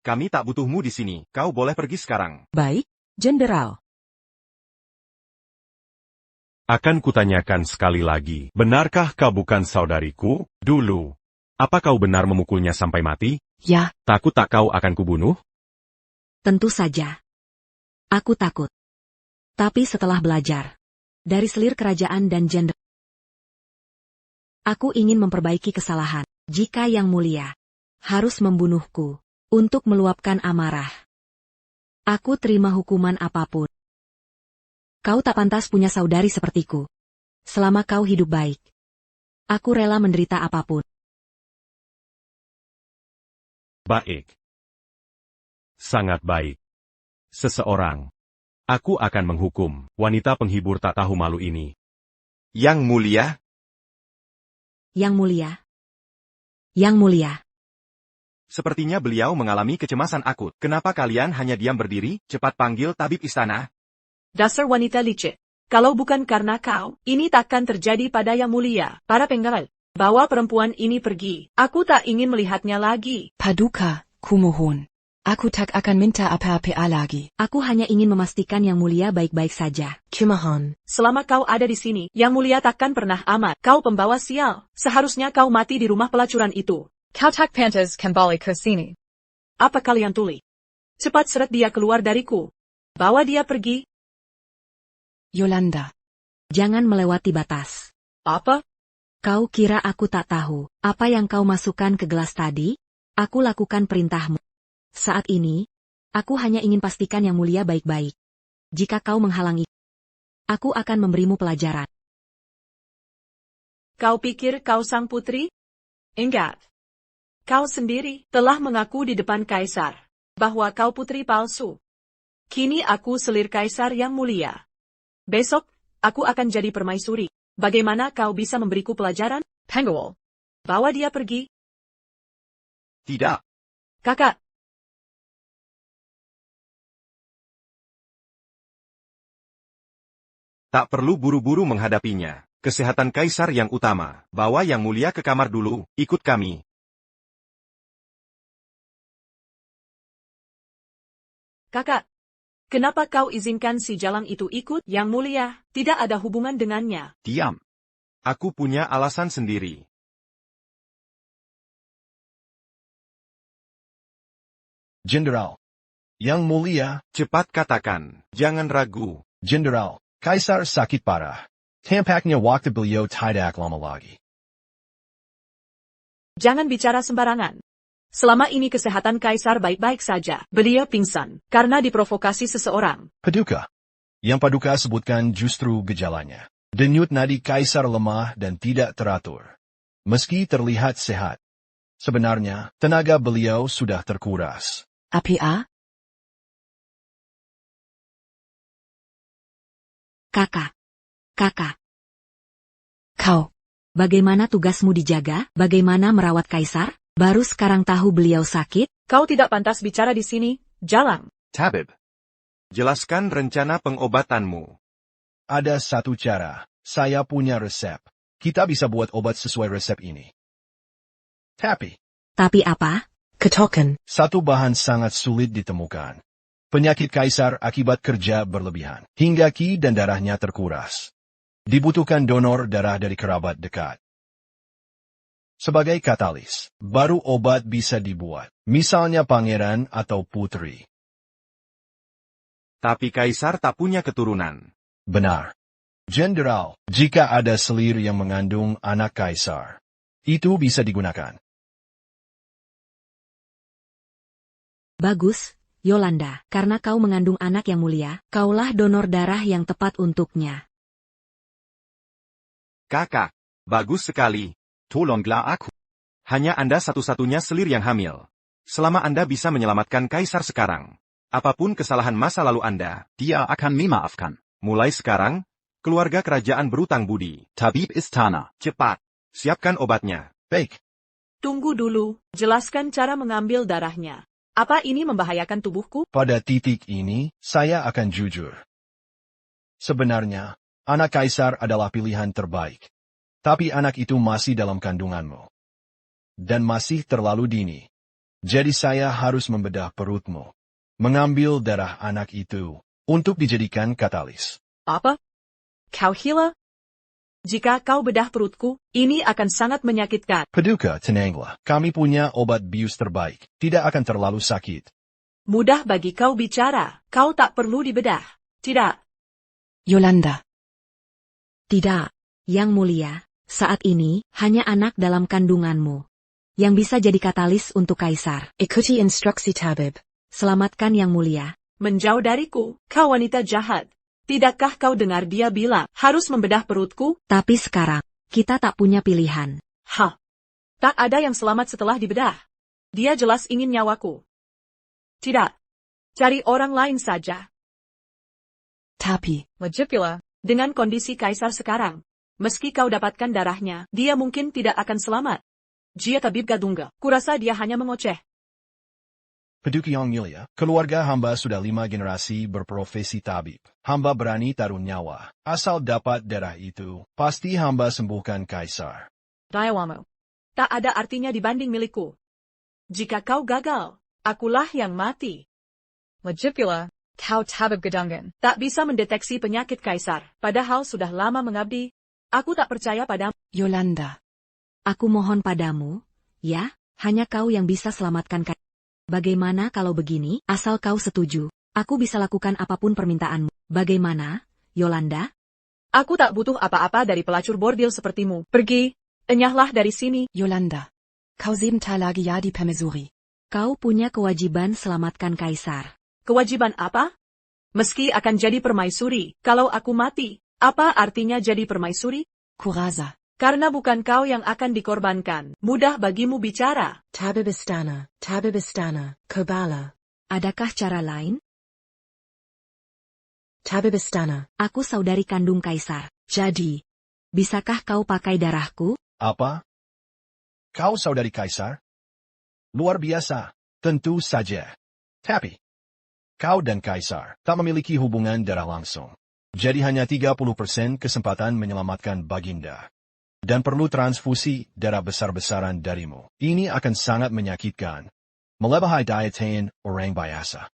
Kami tak butuhmu di sini. Kau boleh pergi sekarang. Baik, Jenderal. Akan kutanyakan sekali lagi, benarkah kau bukan saudariku, dulu? Apa kau benar memukulnya sampai mati? Ja. Takut tak kau akan kubunuh? Tentu saja. Aku takut. Tapi setelah belajar dari selir kerajaan dan jenderal, aku ingin memperbaiki kesalahan. Jika Yang Mulia harus membunuhku untuk meluapkan amarah, aku terima hukuman apapun. Kau tak pantas punya saudari sepertiku. Selama kau hidup baik, aku rela menderita apapun. Baik. Sangat baik. Seseorang. Aku akan menghukum wanita penghibur tak tahu malu ini. Yang Mulia, Yang Mulia. Yang Mulia. sepertinya beliau mengalami kecemasan akut. Kenapa kalian hanya diam berdiri? Cepat panggil tabib istana. Dasar wanita licik. Kalau bukan karena kau, ini takkan terjadi pada Yang Mulia. Para pengawal, bawa perempuan ini pergi. Aku tak ingin melihatnya lagi. Paduka, kumohon. Aku tak akan minta apa-apa lagi. Aku hanya ingin memastikan Yang Mulia baik-baik saja. Kumohon. Selama kau ada di sini, Yang Mulia takkan pernah aman. Kau pembawa sial. Seharusnya kau mati di rumah pelacuran itu. Kau tak pantas kembali ke sini. Apa kalian tuli? Cepat seret dia keluar dariku. Bawa dia pergi. Yolanda. Jangan melewati batas. Apa? Kau kira aku tak tahu apa yang kau masukkan ke gelas tadi? Aku lakukan perintahmu. Saat ini, aku hanya ingin pastikan Yang Mulia baik-baik. Jika kau menghalangi, aku akan memberimu pelajaran. Kau pikir kau sang putri? Enggak. Kau sendiri telah mengaku di depan kaisar bahwa kau putri palsu. Kini aku selir kaisar Yang Mulia. Besok, aku akan jadi permaisuri. Bagaimana kau bisa memberiku pelajaran? Pengawal. Bawa dia pergi. Tidak. Kakak. Tak perlu buru-buru menghadapinya. Kesehatan kaisar yang utama. Bawa Yang Mulia ke kamar dulu. Ikut kami. Kakak. Kenapa kau izinkan si jalang itu ikut? Yang Mulia, tidak ada hubungan dengannya. Diam. Aku punya alasan sendiri. Jenderal. Yang Mulia, Cepat katakan. Jangan ragu. Jenderal, Kaisar sakit parah. Tampaknya waktu beliau tidak lama lagi. Jangan bicara sembarangan. Selama ini kesehatan kaisar baik-baik saja. Beliau pingsan karena diprovokasi seseorang. Paduka. Yang Paduka sebutkan justru gejalanya. Denyut nadi kaisar lemah dan tidak teratur. Meski terlihat sehat, sebenarnya tenaga beliau sudah terkuras. Apa? Kakak. Kau. Bagaimana tugasmu dijaga? Bagaimana merawat kaisar? Baru sekarang tahu beliau sakit? Kau tidak pantas bicara di sini, jalang. Tabib. Jelaskan rencana pengobatanmu. Ada satu cara. Saya punya resep. Kita bisa buat obat sesuai resep ini. Tapi apa? Ketoken. Satu bahan sangat sulit ditemukan. Penyakit kaisar akibat kerja berlebihan. Hingga ki dan darahnya terkuras. Dibutuhkan donor darah dari kerabat dekat. Sebagai katalis, baru obat bisa dibuat. Misalnya pangeran atau putri. Tapi kaisar tak punya keturunan. Benar. Jenderal, jika ada selir yang mengandung anak kaisar, Itu bisa digunakan. Bagus, Yolanda, karena kau mengandung anak yang mulia, kaulah donor darah yang tepat untuknya. Kakak, bagus sekali. Tolonglah aku. Hanya Anda satu-satunya selir yang hamil. Selama Anda bisa menyelamatkan Kaisar sekarang, apapun kesalahan masa lalu Anda, Dia akan memaafkan. mulai sekarang, keluarga kerajaan berutang budi. Tabib Istana. Cepat, siapkan obatnya. Baik. Tunggu dulu, jelaskan cara mengambil darahnya. Apa ini membahayakan tubuhku? Pada titik ini, saya akan jujur. Sebenarnya, anak kaisar adalah pilihan terbaik. Tapi anak itu masih dalam kandunganmu. Dan masih terlalu dini. Jadi saya harus membedah perutmu. Mengambil darah anak itu, untuk dijadikan katalis. Apa? Kau gila? Jika kau bedah perutku, ini akan sangat menyakitkan. Paduka, tenanglah. Kami punya obat bius terbaik. Tidak akan terlalu sakit. Mudah bagi kau bicara. Kau tak perlu dibedah. Tidak. Yolanda. Tidak, Yang Mulia, saat ini, hanya anak dalam kandunganmu. Yang bisa jadi katalis untuk Kaisar. Ikuti instruksi tabib. Selamatkan Yang Mulia. Menjauh dariku, kau wanita jahat. Tidakkah kau dengar dia bilang, harus membedah perutku? Tapi sekarang, kita tak punya pilihan. Hah? Tak ada yang selamat setelah dibedah. Dia jelas ingin nyawaku. Tidak. Cari orang lain saja. Tapi, Legit pula. Dengan kondisi Kaisar sekarang, meski kau dapatkan darahnya, dia mungkin tidak akan selamat. Jia tabib gadungga, kurasa dia hanya mengoceh. Paduka yang mulia, keluarga hamba sudah 5 generasi berprofesi tabib. Hamba berani taruh nyawa. Asal dapat darah itu, pasti hamba sembuhkan Kaisar. Dayawamu. Tak ada artinya dibanding milikku. Jika kau gagal, akulah yang mati. Legit pula. Kau tabib gedungan. Tak bisa mendeteksi penyakit Kaisar, padahal sudah lama mengabdi. Aku tak percaya padamu. Yolanda. Aku mohon padamu, ya, hanya kau yang bisa selamatkan Kaisar. Bagaimana kalau begini, asal kau setuju, aku bisa lakukan apapun permintaanmu. Bagaimana, Yolanda? Aku tak butuh apa-apa dari pelacur bordil sepertimu. Pergi, enyahlah dari sini. Yolanda. Kau 7 lagi ya di Permaisuri. Kau punya kewajiban selamatkan Kaisar. Kewajiban apa? Meski akan jadi permaisuri, kalau aku mati, apa artinya jadi permaisuri? Kurasa. Karena bukan kau yang akan dikorbankan. Mudah bagimu bicara. Tabib Istana, Kobala. Adakah cara lain? Tabib Istana. Aku saudari kandung Kaisar. Jadi, bisakah kau pakai darahku? Apa? Kau saudari Kaisar? Luar biasa. Tentu saja. Tapi, kau dan Kaisar tak memiliki hubungan darah langsung. Jadi hanya 30% kesempatan menyelamatkan Baginda. Dan perlu transfusi darah besar-besaran darimu. Ini akan sangat menyakitkan. Melebihi daya tahan orang biasa.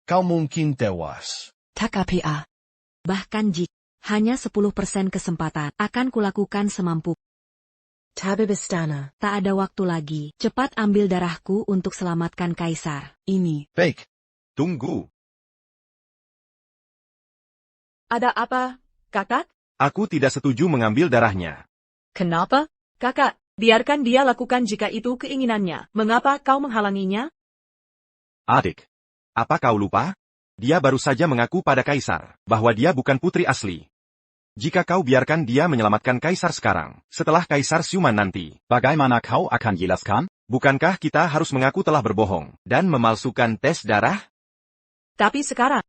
Kau mungkin tewas. Tak apa. Bahkan jika hanya 10% kesempatan, akan kulakukan semampu. Tabib Istana. Tak ada waktu lagi. Cepat ambil darahku untuk selamatkan Kaisar. Ini. Baik. Tunggu. Ada apa, kakak? Aku tidak setuju mengambil darahnya. Kenapa? Kakak, biarkan dia lakukan jika itu keinginannya. Mengapa kau menghalanginya? Adik, apa kau lupa? Dia baru saja mengaku pada Kaisar bahwa dia bukan putri asli. Jika kau biarkan dia menyelamatkan Kaisar sekarang, setelah Kaisar siuman nanti, Bagaimana kau akan jelaskan? bukankah kita harus mengaku telah berbohong dan memalsukan tes darah? Tapi sekarang,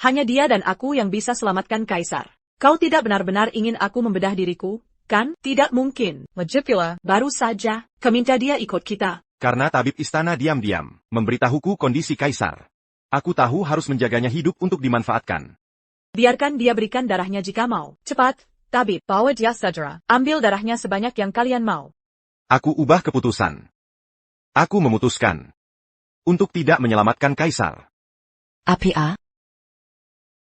hanya dia dan aku yang bisa selamatkan Kaisar. Kau tidak benar-benar ingin aku membedah diriku, kan? Tidak mungkin. Legit pula. Baru saja, keminta dia ikut kita. Karena tabib istana diam-diam memberitahuku kondisi Kaisar. Aku tahu harus menjaganya hidup untuk dimanfaatkan. Biarkan dia berikan darahnya jika mau. Cepat, tabib. Bawa dia segera. Ambil darahnya sebanyak yang kalian mau. Aku ubah keputusan. Aku memutuskan untuk tidak menyelamatkan Kaisar. APA.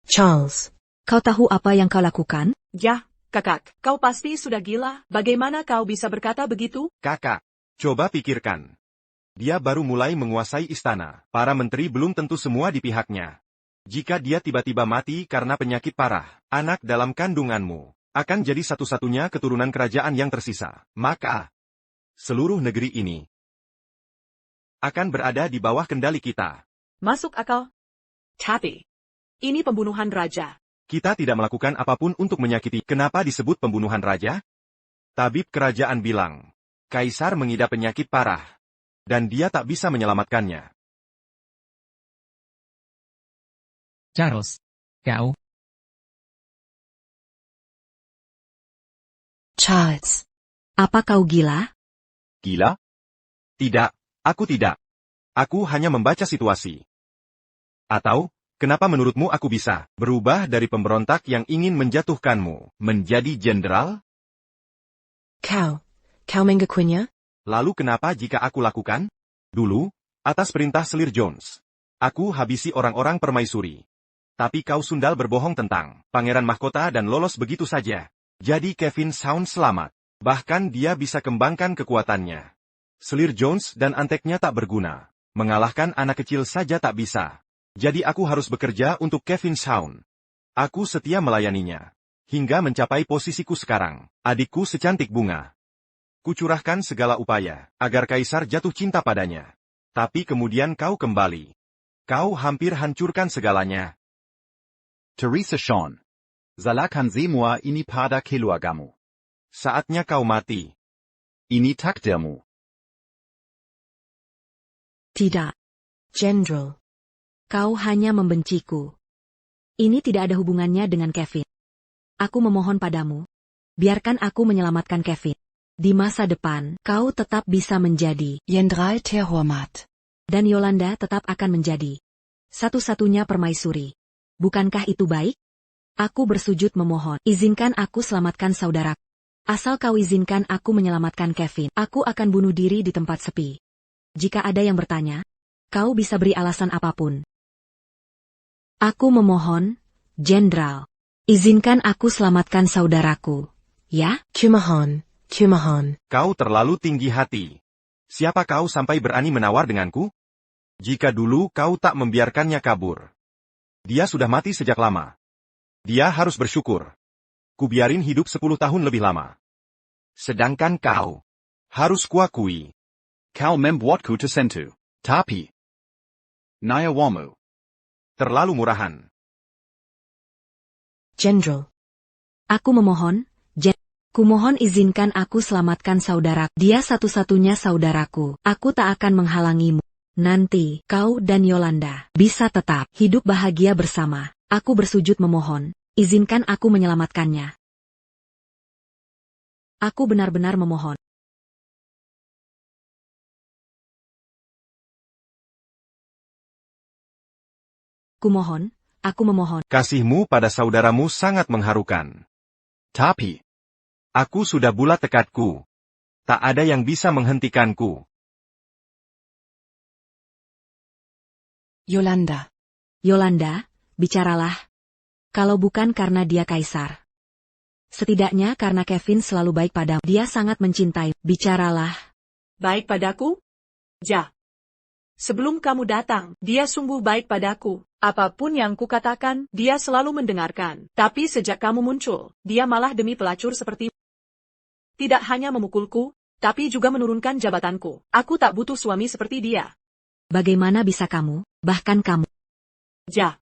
Charles, kau tahu apa yang kau lakukan? Ya, kakak, kau pasti sudah gila. Bagaimana kau bisa berkata begitu? Kakak, coba pikirkan. Dia baru mulai menguasai istana. Para menteri belum tentu semua di pihaknya. Jika dia tiba-tiba mati karena penyakit parah, anak dalam kandunganmu akan jadi satu-satunya keturunan kerajaan yang tersisa. Maka, seluruh negeri ini akan berada di bawah kendali kita. Masuk akal. Tapi, ini pembunuhan raja. Kita tidak melakukan apapun untuk menyakiti. Kenapa disebut pembunuhan raja? Tabib kerajaan bilang, Kaisar mengidap penyakit parah, dan dia tak bisa menyelamatkannya. Charles, kau. Charles. Apa kau gila? Gila? Tidak, aku tidak. Aku hanya membaca situasi. Atau, kenapa menurutmu aku bisa berubah dari pemberontak yang ingin menjatuhkanmu menjadi jenderal? Kau mengakuinya? Lalu kenapa jika aku lakukan? Dulu, atas perintah Selir Jones, aku habisi orang-orang permaisuri. Tapi kau sundal berbohong tentang pangeran mahkota dan lolos begitu saja. Jadi Kevin Sound selamat. Bahkan dia bisa kembangkan kekuatannya. Selir Jones dan anteknya tak berguna. Mengalahkan anak kecil saja tak bisa. Jadi aku harus bekerja untuk Kevin Sound. Aku setia melayaninya. Hingga mencapai posisiku sekarang. Adikku secantik bunga. Kucurahkan segala upaya, agar Kaisar jatuh cinta padanya. Tapi kemudian kau kembali. Kau hampir hancurkan segalanya. Teresa Sean. Zalakan semua ini pada keluargamu. Saatnya kau mati. Ini takdirmu. Tidak. General. Kau hanya membenciku. Ini tidak ada hubungannya dengan Kevin. Aku memohon padamu. Biarkan aku menyelamatkan Kevin. Di masa depan, kau tetap bisa menjadi Jenderal terhormat. dan Yolanda tetap akan menjadi satu-satunya permaisuri. Bukankah itu baik? Aku bersujud memohon. Izinkan aku selamatkan saudaraku. Asal kau izinkan aku menyelamatkan Kevin, aku akan bunuh diri di tempat sepi. Jika ada yang bertanya, kau bisa beri alasan apapun. Aku memohon, Jenderal. Izinkan aku selamatkan saudaraku. Ya? Kumohon. Kau terlalu tinggi hati. Siapa kau sampai berani menawar denganku? Jika dulu kau tak membiarkannya kabur. Dia sudah mati sejak lama. Dia harus bersyukur. Kubiarin hidup 10 tahun lebih lama. Sedangkan kau harus kuakui. Kau membuatku tersentuh. Tapi. Nayawamu. Terlalu murahan. General. Aku memohon, Kumohon izinkan aku selamatkan saudaraku. Dia satu-satunya saudaraku. Aku tak akan menghalangimu. Nanti, kau dan Yolanda bisa tetap hidup bahagia bersama. Aku bersujud memohon. Izinkan aku menyelamatkannya. Aku benar-benar memohon. Kumohon, aku memohon. Kasihmu pada saudaramu sangat mengharukan. Tapi. Aku sudah bulat tekadku. Tak ada yang bisa menghentikanku. Yolanda. Yolanda, bicaralah. Kalau bukan karena dia kaisar. Setidaknya karena Kevin selalu baik padamu. Dia sangat mencintai. Bicaralah. Baik padaku? Ja. Sebelum kamu datang, dia sungguh baik padaku. Apapun yang kukatakan, dia selalu mendengarkan. Tapi sejak kamu muncul, dia malah demi pelacur seperti tidak hanya memukulku, tapi juga menurunkan jabatanku. Aku tak butuh suami seperti dia. Bagaimana bisa kamu, bahkan kamu? Ja.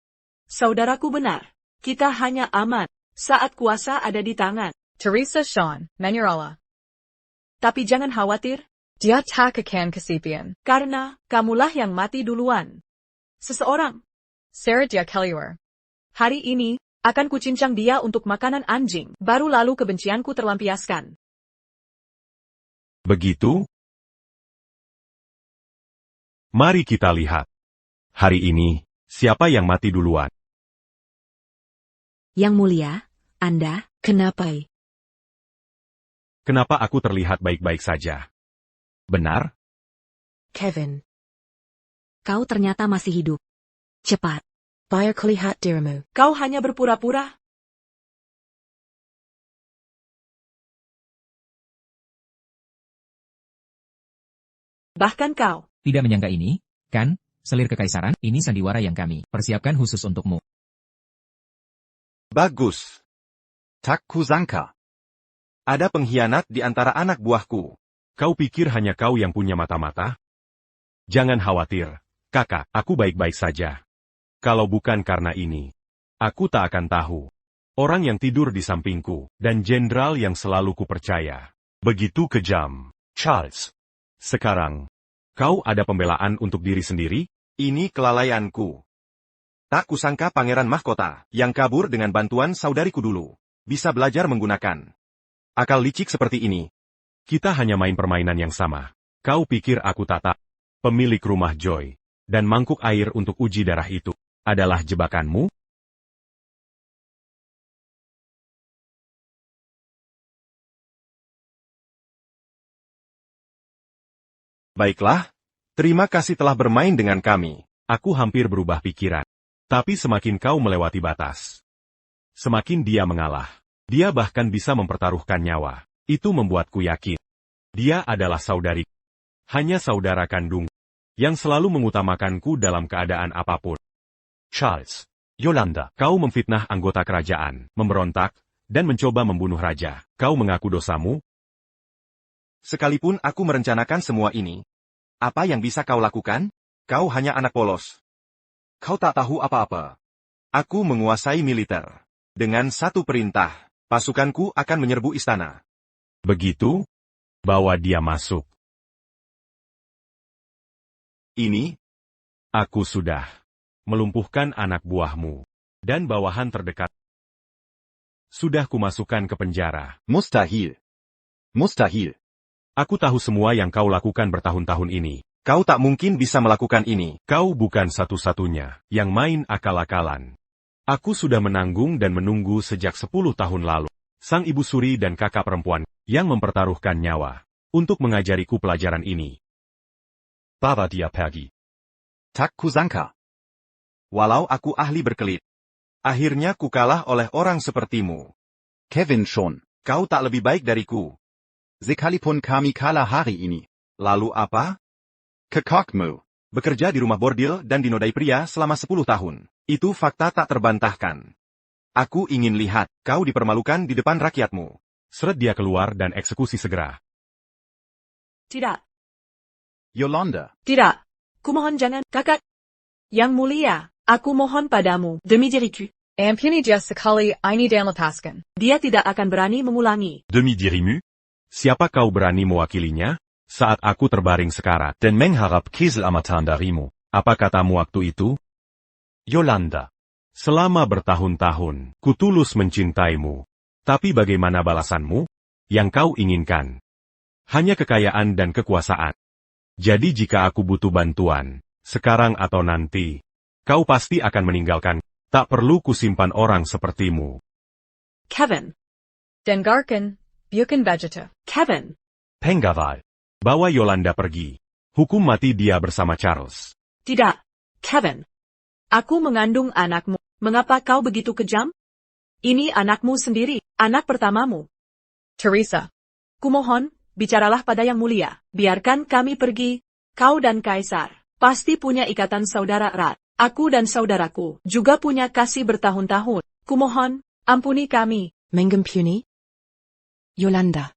Saudaraku benar. Kita hanya aman saat kuasa ada di tangan. Teresa Sean, Manurala. Tapi jangan khawatir. Dia tak akan kesepian. Karena, kamulah yang mati duluan. Seseorang. Sarah dia keluar. Hari ini, akan kucincang dia untuk makanan anjing. Baru lalu kebencianku terlampiaskan. Begitu? Mari kita lihat. Hari ini, siapa yang mati duluan? Yang mulia, Anda, kenapa? Kenapa aku terlihat baik-baik saja? Benar? Kevin. Kau ternyata masih hidup. Cepat. Biar kulihat dirimu. Kau hanya berpura-pura. Bahkan kau. Tidak menyangka ini, kan? Selir kekaisaran, ini sandiwara yang kami persiapkan khusus untukmu. Bagus. Tak kusangka. Ada pengkhianat di antara anak buahku. Kau pikir hanya kau yang punya mata-mata? Jangan khawatir, kakak, aku baik-baik saja. Kalau bukan karena ini, aku tak akan tahu. Orang yang tidur di sampingku, dan jenderal yang selalu kupercaya. Begitu kejam. Charles. Sekarang, kau ada pembelaan untuk diri sendiri? Ini kelalaianku. Tak kusangka pangeran mahkota, yang kabur dengan bantuan saudariku dulu, bisa belajar menggunakan akal licik seperti ini. Kita hanya main permainan yang sama. Kau pikir aku tak pemilik rumah Joy, dan mangkuk air untuk uji darah itu, adalah jebakanmu? Baiklah, terima kasih telah bermain dengan kami. Aku hampir berubah pikiran. Tapi semakin kau melewati batas, semakin dia mengalah. Dia bahkan bisa mempertaruhkan nyawa. Itu membuatku yakin. Dia adalah saudari. Hanya saudara kandung. Yang selalu mengutamakanku dalam keadaan apapun. Charles. Yolanda. Kau memfitnah anggota kerajaan, memberontak, dan mencoba membunuh raja. Kau mengaku dosamu? Sekalipun aku merencanakan semua ini, apa yang bisa kau lakukan? Kau hanya anak polos. Kau tak tahu apa-apa. Aku menguasai militer. Dengan satu perintah, pasukanku akan menyerbu istana. Begitu? Bawa dia masuk. Ini? Aku sudah melumpuhkan anak buahmu. Dan bawahan terdekat. Sudah kumasukkan ke penjara. Mustahil. Mustahil. Aku tahu semua yang kau lakukan bertahun-tahun ini. Kau tak mungkin bisa melakukan ini. Kau bukan satu-satunya yang main akal-akalan. Aku sudah menanggung dan menunggu sejak 10 tahun lalu. Sang ibu suri dan kakak perempuan yang mempertaruhkan nyawa untuk mengajariku pelajaran ini. Bawa dia pergi. Tak kusangka. Walau aku ahli berkelit, akhirnya ku kalah oleh orang sepertimu. Kevin schon. Kau tak lebih baik dariku. Sekalipun kami kalah hari ini. Lalu apa? Kekokmu. Bekerja di rumah bordil dan dinodai pria selama 10 tahun. Itu fakta tak terbantahkan. Aku ingin lihat kau dipermalukan di depan rakyatmu. Seret dia keluar dan eksekusi segera. Tidak. Yolanda. Tidak. Kumohon jangan, kakak. Yang mulia, aku mohon padamu, demi diriku. Ampuni dia sekali ini dan lepaskan. Dia tidak akan berani mengulangi. Demi dirimu? Siapa kau berani mewakilinya? Saat aku terbaring sekarat dan mengharap keselamatan darimu, apa katamu waktu itu? Yolanda. Selama bertahun-tahun, ku tulus mencintaimu. Tapi bagaimana balasanmu? Yang kau inginkan hanya kekayaan dan kekuasaan. Jadi jika aku butuh bantuan, sekarang atau nanti, kau pasti akan meninggalkan. Tak perlu kusimpan orang sepertimu. Kevin. Dengarkan, bukan vegeta. Kevin. Pengawal. Bawa Yolanda pergi. Hukum mati dia bersama Charles. Tidak, Kevin. Aku mengandung anakmu. Mengapa kau begitu kejam? Ini anakmu sendiri, anak pertamamu. Teresa. Kumohon, bicaralah pada yang mulia. Biarkan kami pergi. Kau dan Kaisar pasti punya ikatan saudara erat. Aku dan saudaraku juga punya kasih bertahun-tahun. Kumohon, ampuni kami. Mengampuni? Yolanda.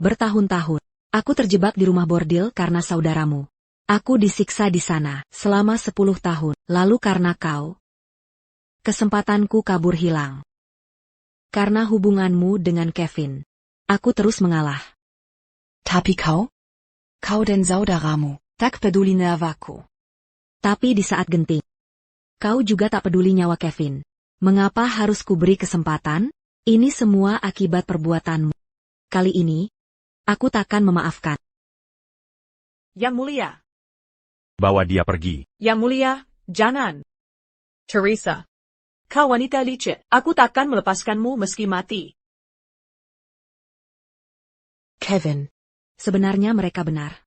Bertahun-tahun. Aku terjebak di rumah bordil karena saudaramu. Aku disiksa di sana selama 10 tahun. Lalu karena kau, kesempatanku kabur hilang. Karena hubunganmu dengan Kevin, aku terus mengalah. Tapi kau dan saudaramu tak peduli nyawaku. Tapi di saat genting, kau juga tak peduli nyawa Kevin. Mengapa harus kuberi kesempatan? Ini semua akibat perbuatanmu. Kali ini, aku takkan memaafkan. Yang mulia. Bawa dia pergi. Yang mulia, jangan. Teresa. Kau wanita licik, aku takkan melepaskanmu meski mati. Kevin. Sebenarnya mereka benar.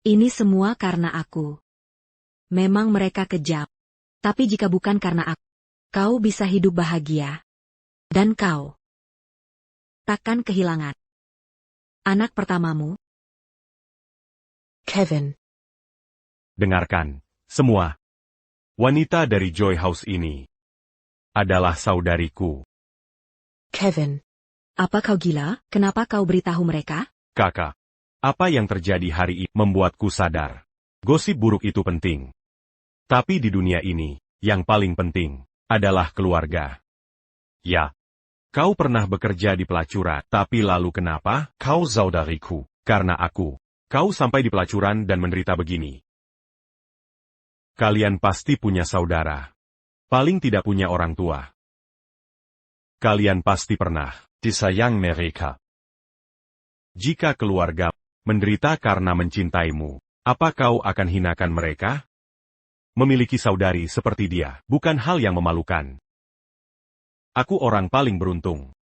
Ini semua karena aku. Memang mereka kejam. Tapi jika bukan karena aku, kau bisa hidup bahagia. Dan kau takkan kehilangan anak pertamamu. Kevin. Dengarkan, semua. Wanita dari Joy House ini adalah saudariku. Kevin. Apa kau gila? Kenapa kau beritahu mereka? Kakak. Apa yang terjadi hari ini membuatku sadar. Gosip buruk itu penting. Tapi di dunia ini, yang paling penting adalah keluarga. Ya. Kau pernah bekerja di pelacuran, tapi lalu kenapa? Kau saudariku. Karena aku. Kau sampai di pelacuran dan menderita begini. Kalian pasti punya saudara. Paling tidak punya orang tua. Kalian pasti pernah disayang mereka. Jika keluarga menderita karena mencintaimu, apa kau akan hinakan mereka? Memiliki saudari seperti dia, bukan hal yang memalukan. Aku orang paling beruntung.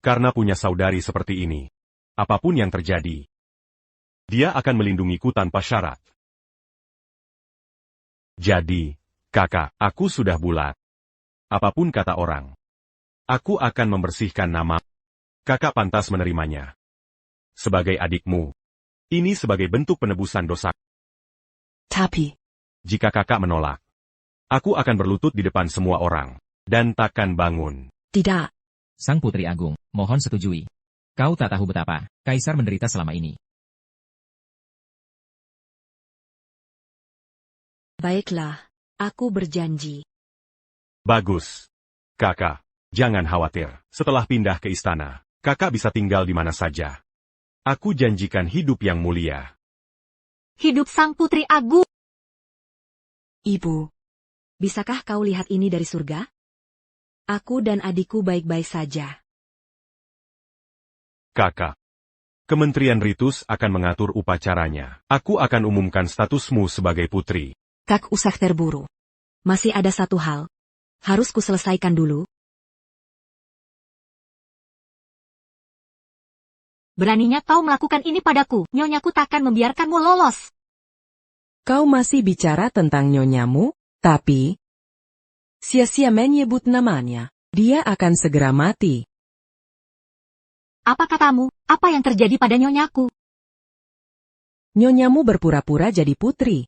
Karena punya saudari seperti ini, apapun yang terjadi, dia akan melindungiku tanpa syarat. Jadi, kakak, aku sudah bulat. Apapun kata orang, aku akan membersihkan nama. Kakak pantas menerimanya. Sebagai adikmu, ini sebagai bentuk penebusan dosa. Tapi, jika kakak menolak, aku akan berlutut di depan semua orang, dan takkan bangun. Tidak. Sang Putri Agung, mohon setujui. Kau tak tahu betapa Kaisar menderita selama ini. Baiklah, aku berjanji. Bagus. Kakak, jangan khawatir. Setelah pindah ke istana, kakak bisa tinggal di mana saja. Aku janjikan hidup yang mulia. Hidup Sang Putri Agung. Ibu, Bisakah kau lihat ini dari surga? Aku dan adikku baik-baik saja. Kakak. Kementerian Ritus akan mengatur upacaranya. Aku akan umumkan statusmu sebagai putri. Tak usah terburu. Masih ada satu hal. Harus kuselesaikan dulu. Beraninya kau melakukan ini padaku. Nyonyaku takkan membiarkanmu lolos. Kau masih bicara tentang nyonyamu, tapi sia-sia menyebut namanya. Dia akan segera mati. Apa katamu? Apa yang terjadi pada nyonyaku? Nyonyamu berpura-pura jadi putri.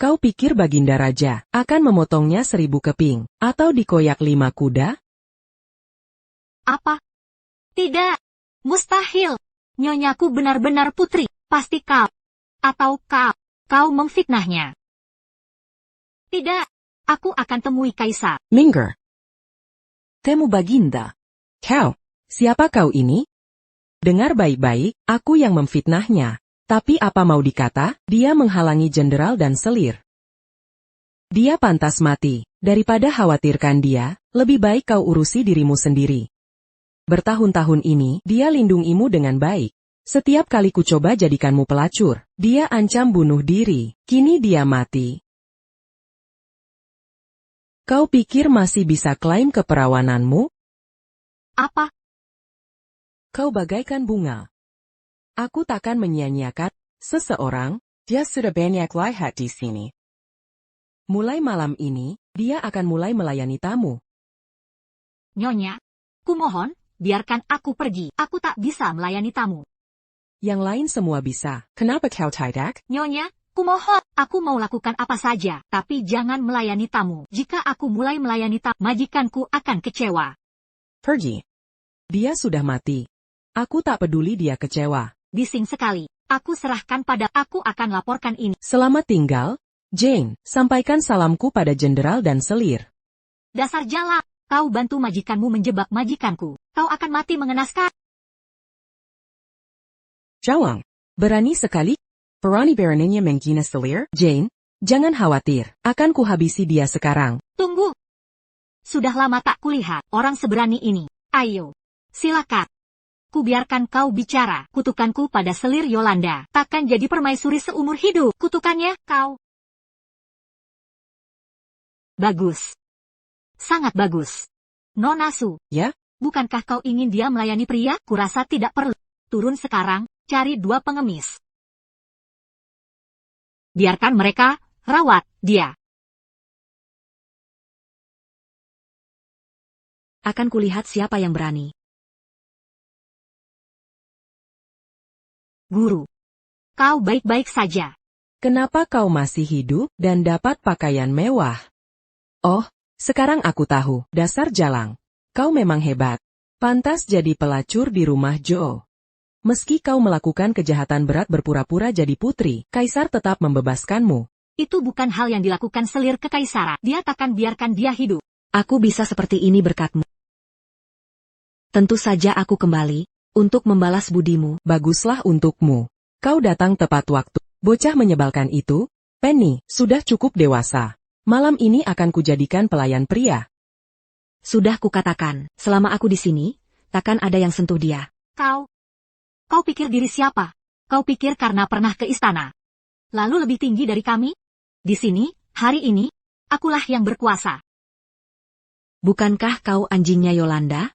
Kau pikir Baginda Raja akan memotongnya 1000 keping, atau dikoyak 5 kuda? Apa? Tidak. Mustahil. Nyonyaku benar-benar putri. Pasti kau. Atau kau memfitnahnya. Tidak. Aku akan temui Kaisar. Minggir. Temu Baginda. Kau, siapa kau ini? Dengar baik-baik, aku yang memfitnahnya. Tapi apa mau dikata, dia menghalangi jenderal dan selir. Dia pantas mati. Daripada khawatirkan dia, lebih baik kau urusi dirimu sendiri. Bertahun-tahun ini, dia lindungimu dengan baik. Setiap kali ku coba jadikanmu pelacur, dia ancam bunuh diri. Kini dia mati. Kau pikir masih bisa klaim keperawananmu? Apa? Kau bagaikan bunga. Aku takkan menyia-nyiakan seseorang. Dia sudah banyak lihat di sini. Mulai malam ini, dia akan mulai melayani tamu. Nyonya, kumohon, biarkan aku pergi. Aku tak bisa melayani tamu. Yang lain semua bisa. Kenapa kau tidak? Nyonya, kumohon, aku mau lakukan apa saja, tapi jangan melayani tamu. Jika aku mulai melayani tamu, majikanku akan kecewa. Pergi. Dia sudah mati. Aku tak peduli dia kecewa. Bising sekali. Aku serahkan pada aku akan laporkan ini. Selamat tinggal, Jane. Sampaikan salamku pada jenderal dan selir. Dasar jalak. Kau bantu majikanmu menjebak majikanku. Kau akan mati mengenaskan. Jawang. Berani sekali. Berani beraninya menghina selir. Jane, jangan khawatir. Akan kuhabisi dia sekarang. Tunggu. Sudah lama tak kulihat orang seberani ini. Ayo. Silakan. Kubiarkan kau bicara. Kutukanku pada selir Yolanda takkan jadi permaisuri seumur hidup. Kutukannya, kau. Bagus. Sangat bagus. Nona Su. Ya? Bukankah kau ingin dia melayani pria? Kurasa tidak perlu. Turun sekarang, cari 2 pengemis. Biarkan mereka rawat dia. Akan kulihat siapa yang berani. Guru. Kau baik-baik saja. Kenapa kau masih hidup dan dapat pakaian mewah? Oh, sekarang aku tahu. Dasar jalang. Kau memang hebat. Pantas jadi pelacur di rumah Joe. Meski kau melakukan kejahatan berat berpura-pura jadi putri, Kaisar tetap membebaskanmu. Itu bukan hal yang dilakukan selir kekaisaran. Dia takkan biarkan dia hidup. Aku bisa seperti ini berkatmu. Tentu saja aku kembali, untuk membalas budimu. Baguslah untukmu. Kau datang tepat waktu. Bocah menyebalkan itu, Penny, sudah cukup dewasa. Malam ini akan kujadikan pelayan pria. Sudah kukatakan, selama aku di sini, takkan ada yang sentuh dia. Kau pikir diri siapa? Kau pikir karena pernah ke istana? Lalu lebih tinggi dari kami? Di sini, hari ini, akulah yang berkuasa. Bukankah kau anjingnya Yolanda?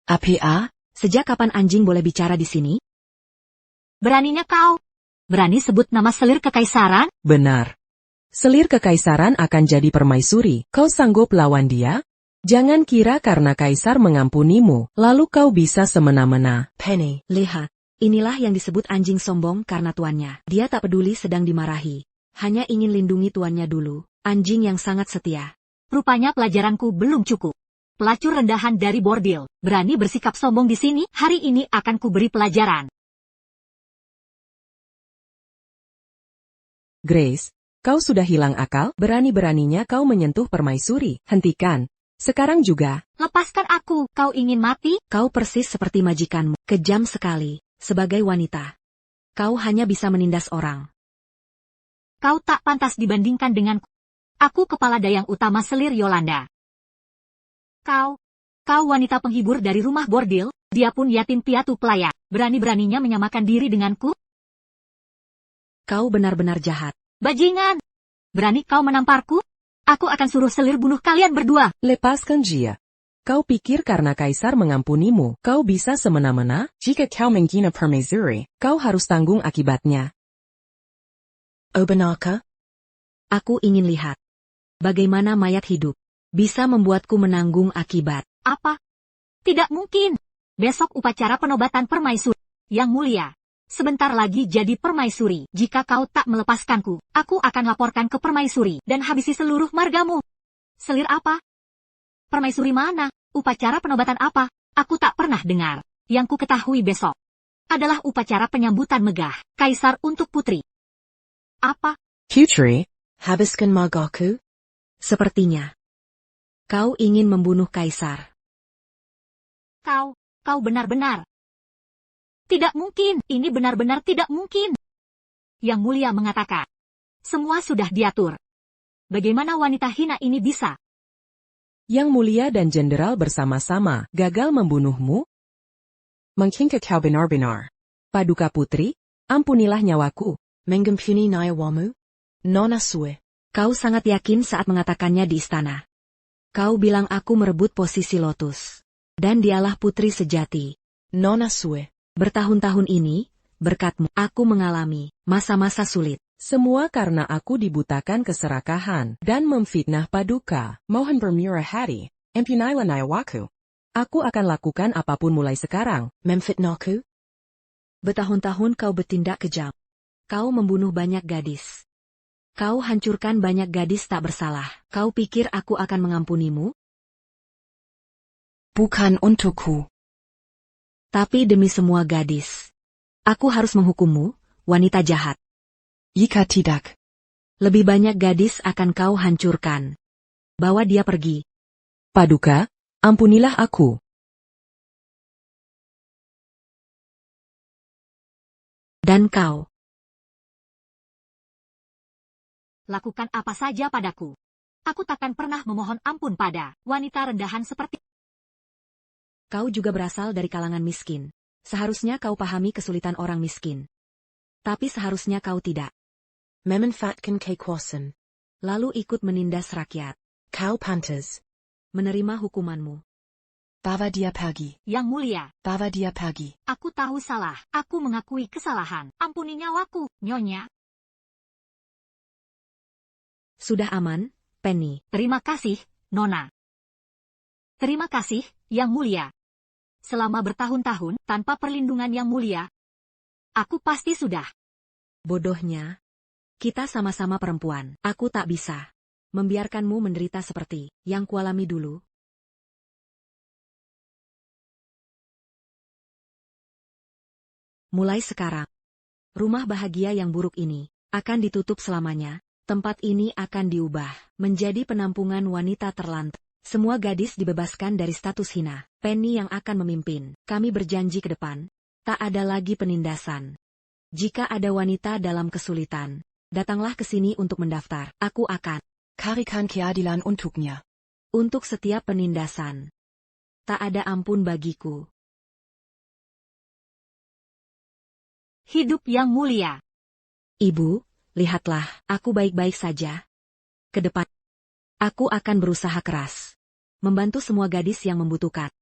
APA? Sejak kapan anjing boleh bicara di sini? Beraninya kau? Berani sebut nama selir kekaisaran? Benar. Selir kekaisaran akan jadi permaisuri. Kau sanggup lawan dia? Jangan kira karena kaisar mengampunimu, lalu kau bisa semena-mena. Penny, lihat. Inilah yang disebut anjing sombong karena tuannya. Dia tak peduli sedang dimarahi. Hanya ingin lindungi tuannya dulu. Anjing yang sangat setia. Rupanya pelajaranku belum cukup. Pelacur rendahan dari bordil, berani bersikap sombong di sini, hari ini akan kuberi pelajaran. Grace, kau sudah hilang akal, berani-beraninya kau menyentuh permaisuri. Hentikan. Sekarang juga. Lepaskan aku, kau ingin mati? Kau persis seperti majikanmu, kejam sekali, sebagai wanita. Kau hanya bisa menindas orang. Kau tak pantas dibandingkan denganku. Aku kepala dayang utama selir Yolanda. Kau wanita penghibur dari rumah bordil, dia pun yatim piatu pelayan. Berani-beraninya menyamakan diri denganku? Kau benar-benar jahat. Bajingan! Berani kau menamparku? Aku akan suruh selir bunuh kalian berdua. Lepaskan dia. Kau pikir karena kaisar mengampunimu, kau bisa semena-mena? Jika kau menghina permaisuri, kau harus tanggung akibatnya. Benarkah? Aku ingin lihat. Bagaimana mayat hidup bisa membuatku menanggung akibat. Apa? Tidak mungkin. Besok upacara penobatan permaisuri. Yang mulia. Sebentar lagi jadi permaisuri. Jika kau tak melepaskanku, aku akan laporkan ke permaisuri dan habisi seluruh margamu. Selir apa? Permaisuri mana? Upacara penobatan apa? Aku tak pernah dengar. Yang ku ketahui besok adalah upacara penyambutan megah kaisar untuk putri. Apa? Putri? Habiskan magaku? Sepertinya. Kau ingin membunuh kaisar. Kau benar-benar. Tidak mungkin, ini benar-benar tidak mungkin. Yang mulia mengatakan. Semua sudah diatur. Bagaimana wanita hina ini bisa? Yang mulia dan jenderal bersama-sama gagal membunuhmu? Mungkin kau benar-benar. Paduka Putri, ampunilah nyawaku. Mengampuni nyawamu? Nona Sue. Kau sangat yakin saat mengatakannya di istana. Kau bilang aku merebut posisi Lotus. Dan dialah putri sejati. Nona Sue. Bertahun-tahun ini, berkatmu, aku mengalami masa-masa sulit. Semua karena aku dibutakan keserakahan dan memfitnah Paduka. Mohon bermurah hati, ampunailah nyawaku. Aku akan lakukan apapun mulai sekarang. Memfitnahku? Bertahun-tahun kau bertindak kejam. Kau membunuh banyak gadis. Kau hancurkan banyak gadis tak bersalah. Kau pikir aku akan mengampunimu? Bukan untukku. Tapi demi semua gadis. Aku harus menghukummu, wanita jahat. Jika tidak. Lebih banyak gadis akan kau hancurkan. Bawa dia pergi. Paduka, ampunilah aku. Dan kau. Lakukan apa saja padaku. Aku takkan pernah memohon ampun pada wanita rendahan seperti. Kau juga berasal dari kalangan miskin. Seharusnya kau pahami kesulitan orang miskin. Tapi seharusnya kau tidak. Memanfaatkan kekuasaan. Lalu ikut menindas rakyat. Kau pantas. Menerima hukumanmu. Bawa dia pergi. Yang mulia. Bawa dia pergi. Aku tahu salah. Aku mengakui kesalahan. Ampuni nyawaku, Nyonya. Sudah aman, Penny. Terima kasih, Nona. Terima kasih, Yang Mulia. Selama bertahun-tahun, tanpa perlindungan Yang Mulia, aku pasti sudah. Bodohnya. Kita sama-sama perempuan. Aku tak bisa membiarkanmu menderita seperti yang kualami dulu. Mulai sekarang, rumah bahagia yang buruk ini akan ditutup selamanya. Tempat ini akan diubah menjadi penampungan wanita terlantar. Semua gadis dibebaskan dari status hina. Penny yang akan memimpin. Kami berjanji ke depan, tak ada lagi penindasan. Jika ada wanita dalam kesulitan, datanglah ke sini untuk mendaftar. Aku akan Karikan keadilan untuknya. untuk setiap penindasan. Tak ada ampun bagiku. Hidup yang mulia. Ibu, lihatlah, aku baik-baik saja. Ke depan, aku akan berusaha keras. Membantu semua gadis yang membutuhkan.